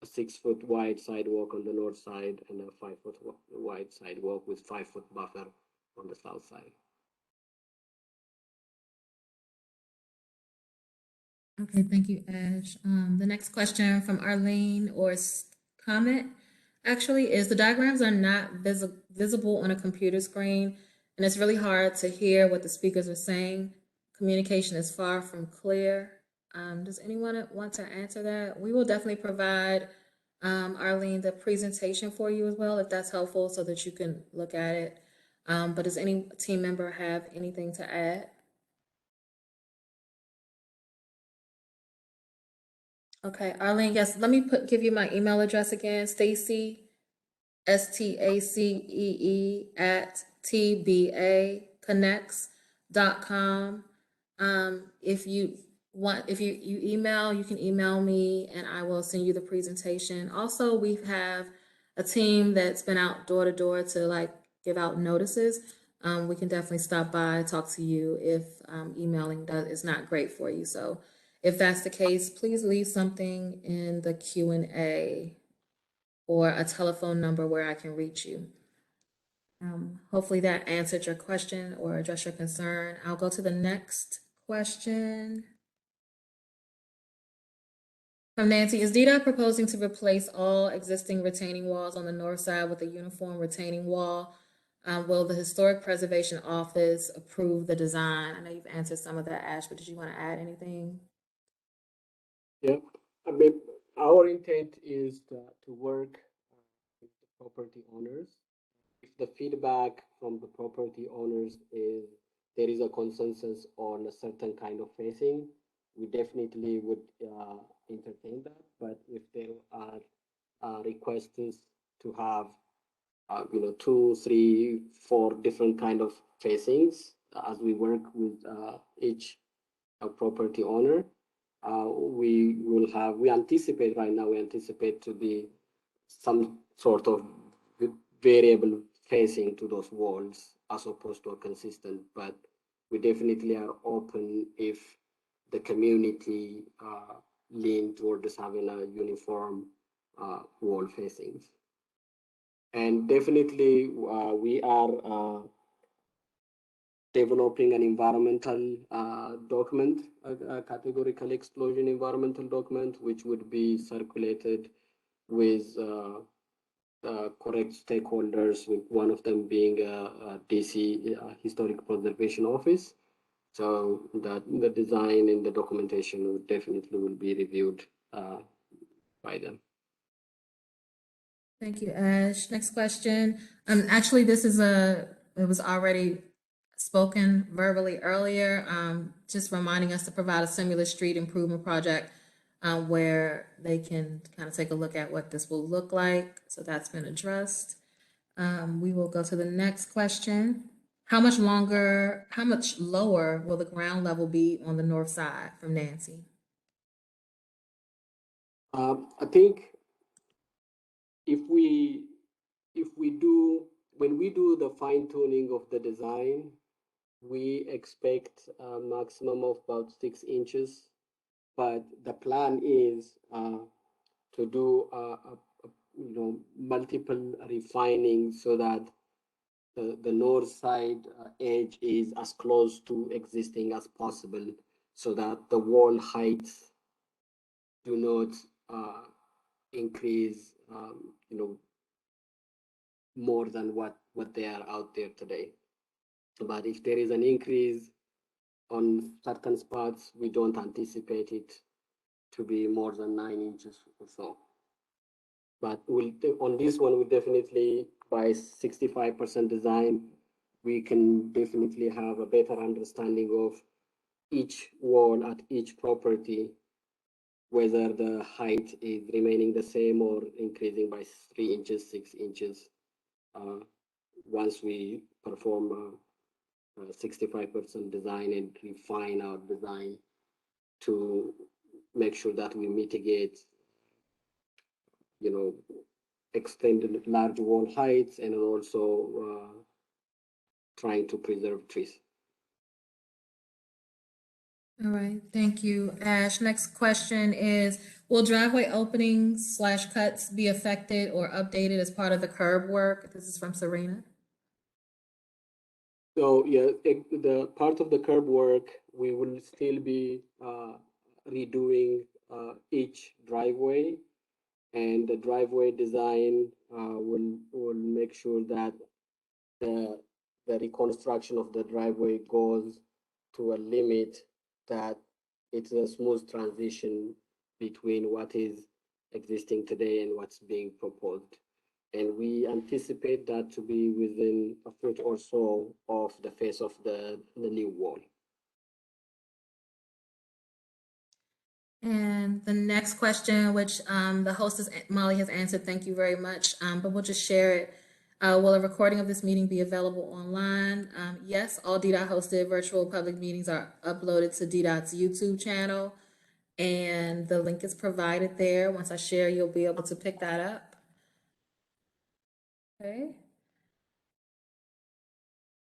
a 6 foot wide sidewalk on the north side and a 5 foot wide sidewalk with 5 foot buffer on the south side. Okay, thank you, Ash. The next question from Arlene or comment actually is the diagrams are not visible on a computer screen, and it's really hard to hear what the speakers are saying. Communication is far from clear. Does anyone want to answer that? We will definitely provide, Arlene, the presentation for you as well, if that's helpful, so that you can look at it. But does any team member have anything to add? Okay, Arlene, yes, let me give you my email address again, Stacy, STACEE at tbaconnects.com. If you want, if you email, you can email me and I will send you the presentation. Also, we have a team that's been out door to door to like give out notices. We can definitely stop by, talk to you if emailing is not great for you. So if that's the case, please leave something in the Q&A or a telephone number where I can reach you. Hopefully that answered your question or addressed your concern. I'll go to the next question. From Nancy, is DDOT proposing to replace all existing retaining walls on the north side with a uniform retaining wall? Will the Historic Preservation Office approve the design? I know you've answered some of that, Ash, but did you want to add anything? Yeah, I mean, our intent is to work with the property owners. If the feedback from the property owners is there is a consensus on a certain kind of facing, we definitely would entertain that. But if there are requests to have, 2, 3, 4 different kind of facings as we work with each property owner, we anticipate right now, we anticipate to be some sort of variable facing to those walls as opposed to a consistent, but we definitely are open if the community lean towards having a uniform wall facings. And definitely we are developing an environmental document, a categorical explosion environmental document, which would be circulated with correct stakeholders, with one of them being a DC Historic Preservation Office. So the design and the documentation would definitely will be reviewed by them. Thank you, Ash. Next question. Actually, it was already spoken verbally earlier, just reminding us to provide a similar street improvement project where they can kind of take a look at what this will look like. So that's been addressed. We will go to the next question. How much lower will the ground level be on the north side from Nancy? I think if we do, when we do the fine tuning of the design, we expect a maximum of about 6 inches, but the plan is to do multiple refining so that the north side edge is as close to existing as possible, so that the wall heights do not increase, more than what they are out there today. But if there is an increase on certain spots, we don't anticipate it to be more than 9 inches or so. But on this one, we definitely, by 65% design, we can definitely have a better understanding of each wall at each property, whether the height is remaining the same or increasing by 3 inches, 6 inches, once we perform 65% design and refine our design to make sure that we mitigate, extended large wall heights, and also trying to preserve trees. All right, thank you, Ash. Next question is, will driveway openings / cuts be affected or updated as part of the curb work? This is from Serena. So yeah, the part of the curb work, we will still be redoing each driveway, and the driveway design will make sure that the reconstruction of the driveway goes to a limit that it's a smooth transition between what is existing today and what's being proposed. And we anticipate that to be within a foot or so of the face of the new wall. And the next question, which the hostess Molly has answered, thank you very much, but we'll just share it. Will a recording of this meeting be available online? Yes, all DDOT hosted virtual public meetings are uploaded to DDOT's YouTube channel, and the link is provided there. Once I share, you'll be able to pick that up. Okay.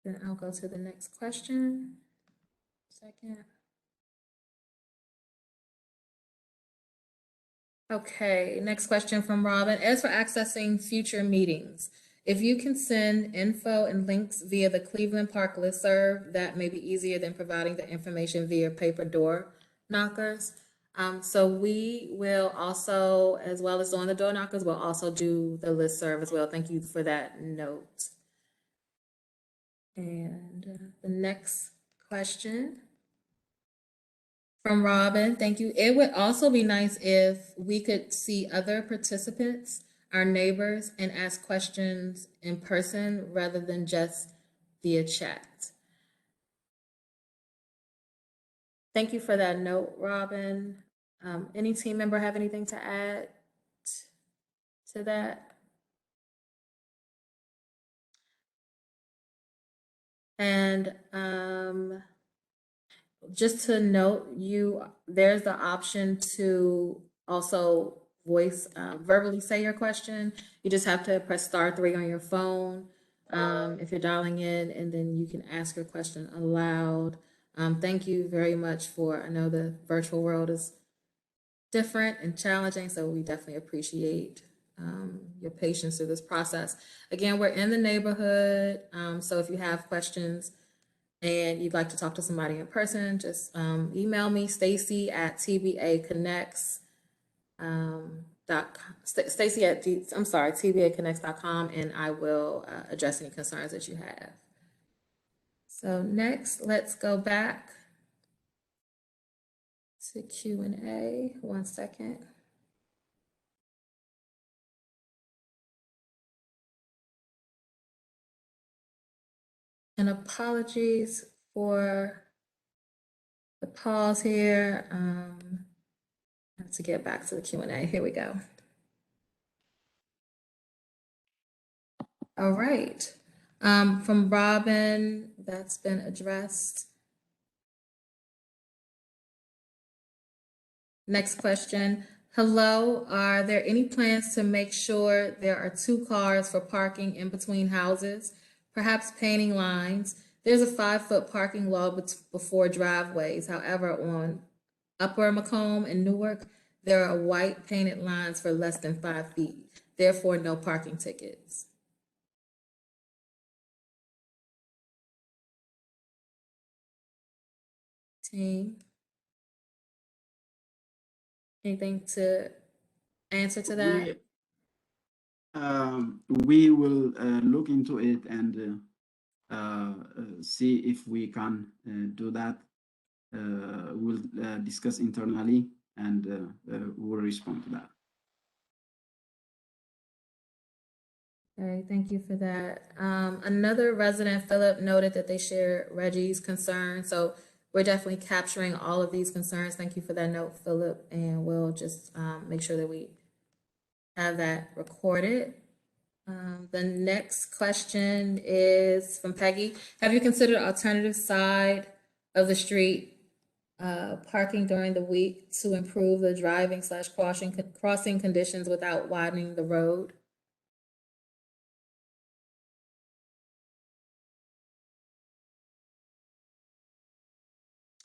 Then I'll go to the next question. Second. Okay, next question from Robin. As for accessing future meetings, if you can send info and links via the Cleveland Park listserv, that may be easier than providing the information via paper door knockers. So we will also, as well as doing the door knockers, we'll also do the listserv as well. Thank you for that note. And the next question from Robin, thank you. It would also be nice if we could see other participants, our neighbors, and ask questions in person rather than just via chat. Thank you for that note, Robin. Any team member have anything to add to that? And just to note, there's the option to also verbally say your question. You just have to press *3 on your phone if you're dialing in, and then you can ask your question aloud. Thank you very much I know the virtual world is different and challenging, so we definitely appreciate your patience through this process. Again, we're in the neighborhood, so if you have questions and you'd like to talk to somebody in person, just email me, Stacy at tbaconnects.com, and I will address any concerns that you have. So next, let's go back to Q&A. 1 second. And apologies for the pause here. I have to get back to the Q&A. Here we go. All right. From Robin, that's been addressed. Next question. Hello, are there any plans to make sure there are 2 cars for parking in between houses? Perhaps painting lines. There's a 5-foot parking law before driveways. However, on Upper Macomb and Newark, there are white painted lines for less than 5 feet. Therefore, no parking tickets. Team, anything to answer to that? We will look into it and see if we can do that. We'll discuss internally and we'll respond to that. All right, thank you for that. Another resident, Philip, noted that they share Reggie's concerns. So we're definitely capturing all of these concerns. Thank you for that note, Philip. And we'll just make sure that we have that recorded. The next question is from Peggy. Have you considered alternative side of the street parking during the week to improve the driving / crossing conditions without widening the road?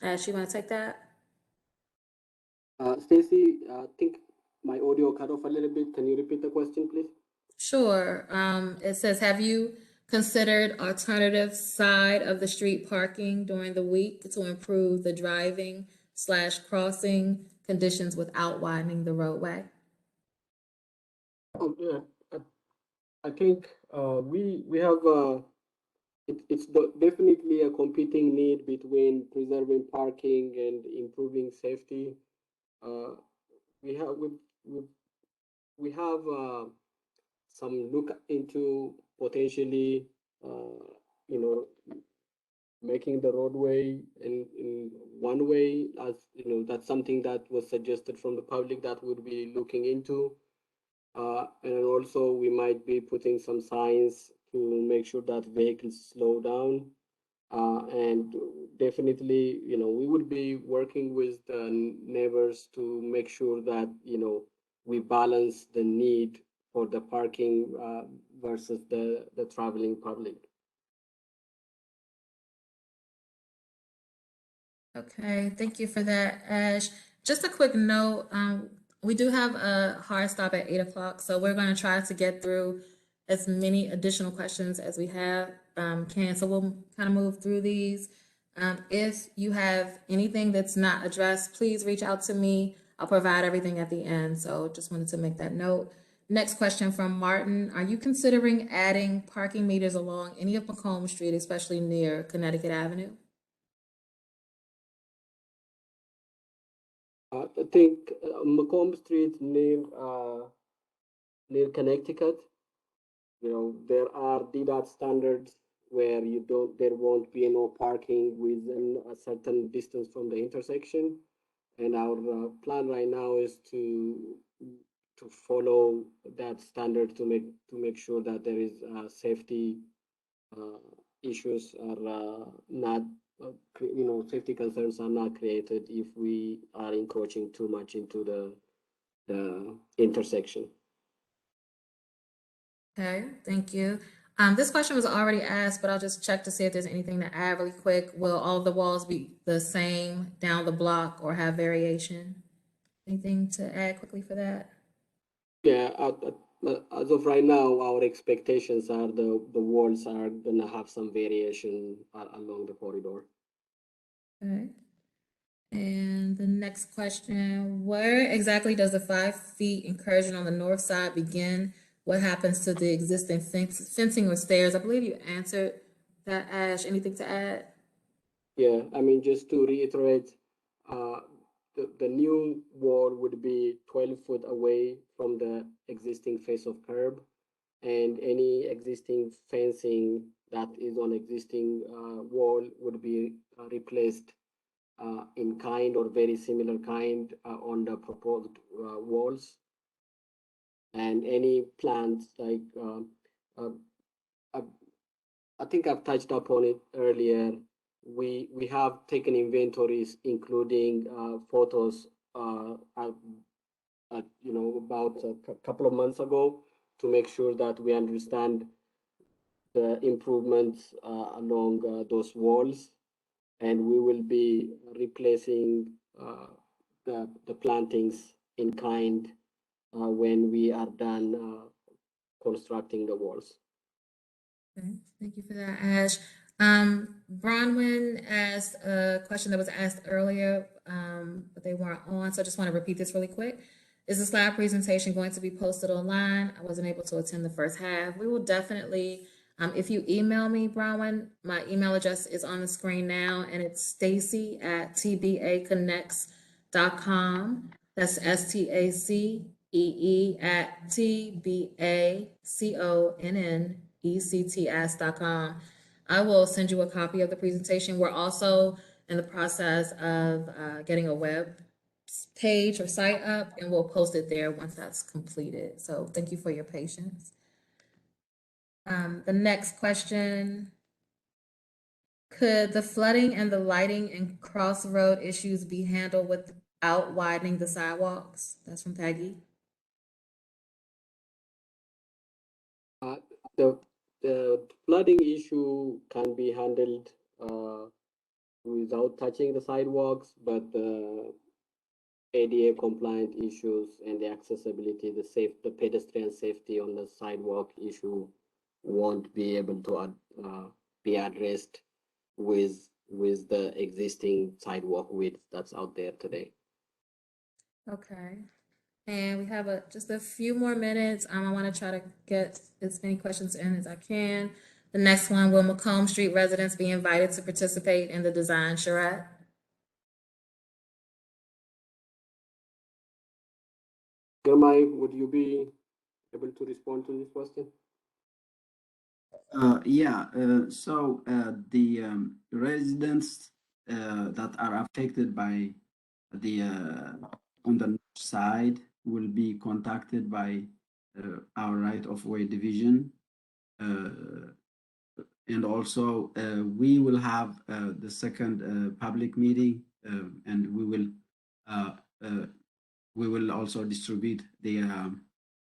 Ash, you want to take that? Stacy, I think my audio cut off a little bit. Can you repeat the question, please? Sure. It says, have you considered alternative side of the street parking during the week to improve the driving / crossing conditions without widening the roadway? Oh, yeah. I think we have it's definitely a competing need between preserving parking and improving safety. We have some look into potentially making the roadway in one way, as that's something that was suggested from the public that would be looking into. And also we might be putting some signs to make sure that vehicles slow down. And definitely, we would be working with the neighbors to make sure that, we balance the need for the parking versus the traveling public. Okay, thank you for that, Ash. Just a quick note, we do have a hard stop at 8 o'clock, so we're going to try to get through as many additional questions as we can. So we'll kind of move through these. If you have anything that's not addressed, please reach out to me. I'll provide everything at the end. So just wanted to make that note. Next question from Martin. Are you considering adding parking meters along any of Macomb Street, especially near Connecticut Avenue? I think Macomb Street near Connecticut, there are DDOT standards where there won't be no parking within a certain distance from the intersection. And our plan right now is to follow that standard to make sure that there is safety issues are not safety concerns are not created if we are encroaching too much into the intersection. Okay, thank you. This question was already asked, but I'll just check to see if there's anything to add really quick. Will all of the walls be the same down the block or have variation? Anything to add quickly for that? Yeah, as of right now, our expectations are the walls are gonna have some variation along the corridor. Okay. And the next question, where exactly does the 5 feet incursion on the north side begin? What happens to the existing fencing or stairs? I believe you answered that, Ash. Anything to add? Yeah, I mean, just to reiterate, the new wall would be 12 foot away from the existing face of curb, and any existing fencing that is on existing wall would be replaced in kind or very similar kind on the proposed walls. And any plants like I think I've touched upon it earlier. We have taken inventories, including photos, about a couple of months ago, to make sure that we understand the improvements along those walls, and we will be replacing the plantings in kind when we are done constructing the walls. Okay, thank you for that, Ash. Bronwyn asked a question that was asked earlier, but they weren't on, so I just want to repeat this really quick. Is the slide presentation going to be posted online? I wasn't able to attend the first half. We will definitely, if you email me, Bronwyn, my email address is on the screen now, and it's stacy@tbaconnects.com. That's STACEE@tbaconnects.com. I will send you a copy of the presentation. We're also in the process of getting a web page or site up, and we'll post it there once that's completed. So thank you for your patience. The next question: could the flooding and the lighting and crossroad issues be handled without widening the sidewalks? That's from Peggy. The flooding issue can be handled without touching the sidewalks, but the ADA compliant issues and the accessibility, the pedestrian safety on the sidewalk issue won't be able to be addressed with the existing sidewalk width that's out there today. Okay. And we have just a few more minutes. I want to try to get as many questions in as I can. The next one: will Macomb Street residents be invited to participate in the design charrette? Jeremiah, would you be able to respond to this question? Yeah, so the residents that are affected by the on the north side will be contacted by our right-of-way division, and also we will have the second public meeting, and we will also distribute the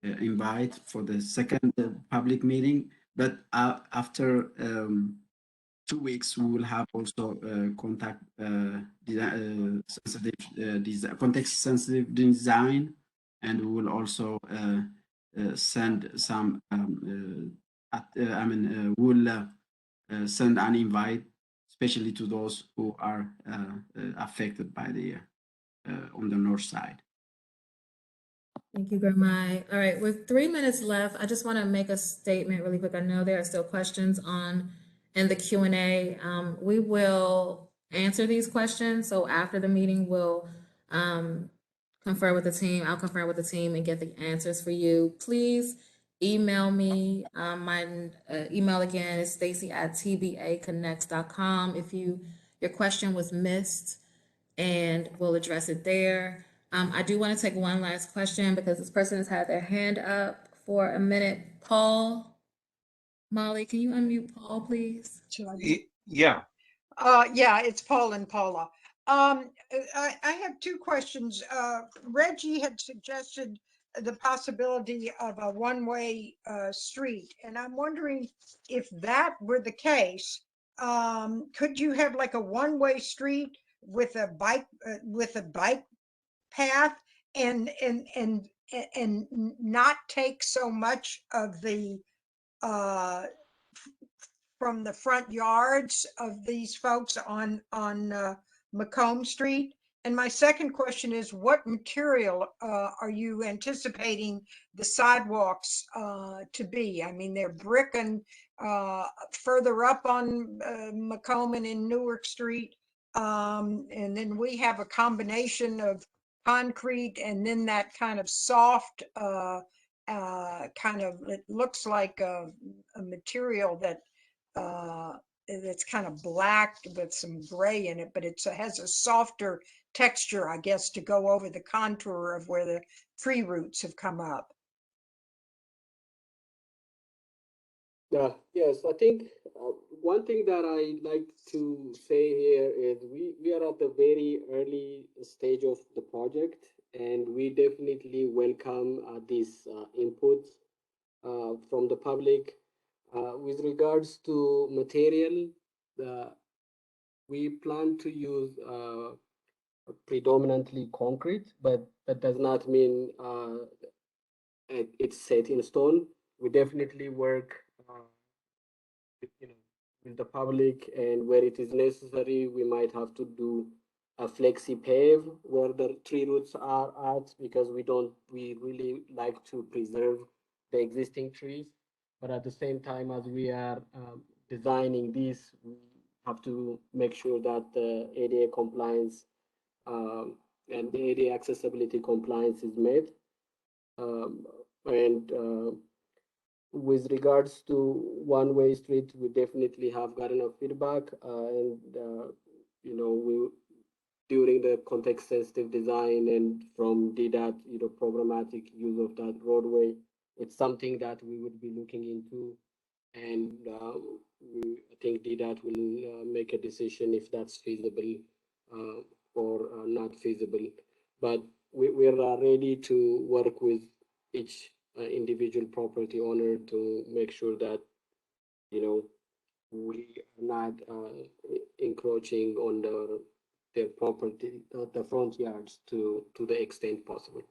invite for the second public meeting. But after 2 weeks, we will have also context-sensitive design, and we will also send some. We will send an invite, especially to those who are affected by the on the north side. Thank you, Gurmai. All right, with 3 minutes left, I just want to make a statement really quick. I know there are still questions in the Q&A. We will answer these questions. So after the meeting, we'll confer with the team. I'll confer with the team and get the answers for you. Please email me. My email again is stacy@tbaconnects.com if your question was missed, and we'll address it there. I do want to take one last question because this person has had their hand up for a minute. Paul, Molly, can you unmute Paul, please? Yeah. Yeah, it's Paul and Paula. I have two questions. Reggie had suggested the possibility of a one-way street, and I'm wondering if that were the case, could you have like a one-way street with a bike path and not take so much of the from the front yards of these folks on Macomb Street? And my second question is, what material are you anticipating the sidewalks to be? I mean, they're brick and further up on Macomb and in Newark Street. And then we have a combination of concrete and then that kind of soft kind of, it looks like a material that it's kind of black with some gray in it, but it has a softer texture, I guess, to go over the contour of where the tree roots have come up. Yes, I think one thing that I like to say here is we are at the very early stage of the project, and we definitely welcome these inputs from the public. With regards to material, we plan to use predominantly concrete, but that does not mean it's set in stone. We definitely work with, with the public, and where it is necessary, we might have to do a flexi pave where the tree roots are at, because we really like to preserve the existing trees. But at the same time, as we are designing this, we have to make sure that the ADA compliance and the ADA accessibility compliance is met. And with regards to one-way street, we definitely have gotten a feedback, and we during the context-sensitive design and from DDOT, programmatic use of that roadway, it's something that we would be looking into, and I think DDOT will make a decision if that's feasible or not feasible. But we're ready to work with each individual property owner to make sure that we are not encroaching on their property, the front yards to the extent possible.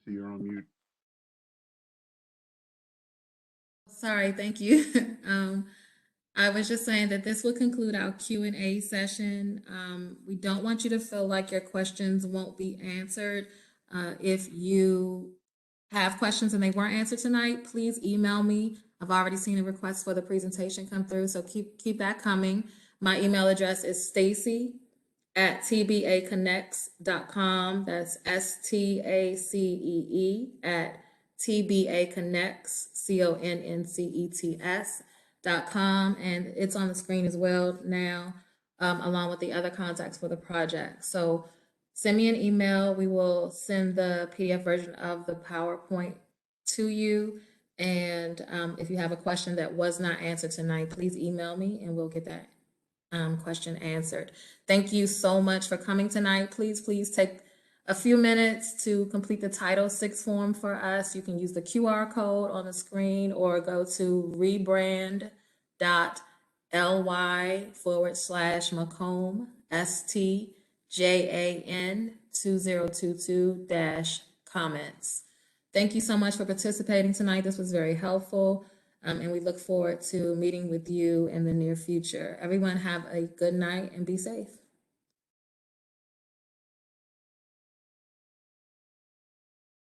Stacy, you're on mute. Sorry, thank you. I was just saying that this will conclude our Q&A session. We don't want you to feel like your questions won't be answered. If you have questions and they weren't answered tonight, please email me. I've already seen a request for the presentation come through, so keep that coming. My email address is stacy@tbaconnects.com. That's STACEE @tbaconnects.com, and it's on the screen as well now, along with the other contacts for the project. So send me an email. We will send the PDF version of the PowerPoint to you. And if you have a question that was not answered tonight, please email me and we'll get that question answered. Thank you so much for coming tonight. Please take a few minutes to complete the Title VI form for us. You can use the QR code on the screen or go to rebrand.ly/Macomb, STJAN 2022-comments. Thank you so much for participating tonight. This was very helpful. And we look forward to meeting with you in the near future. Everyone have a good night and be safe.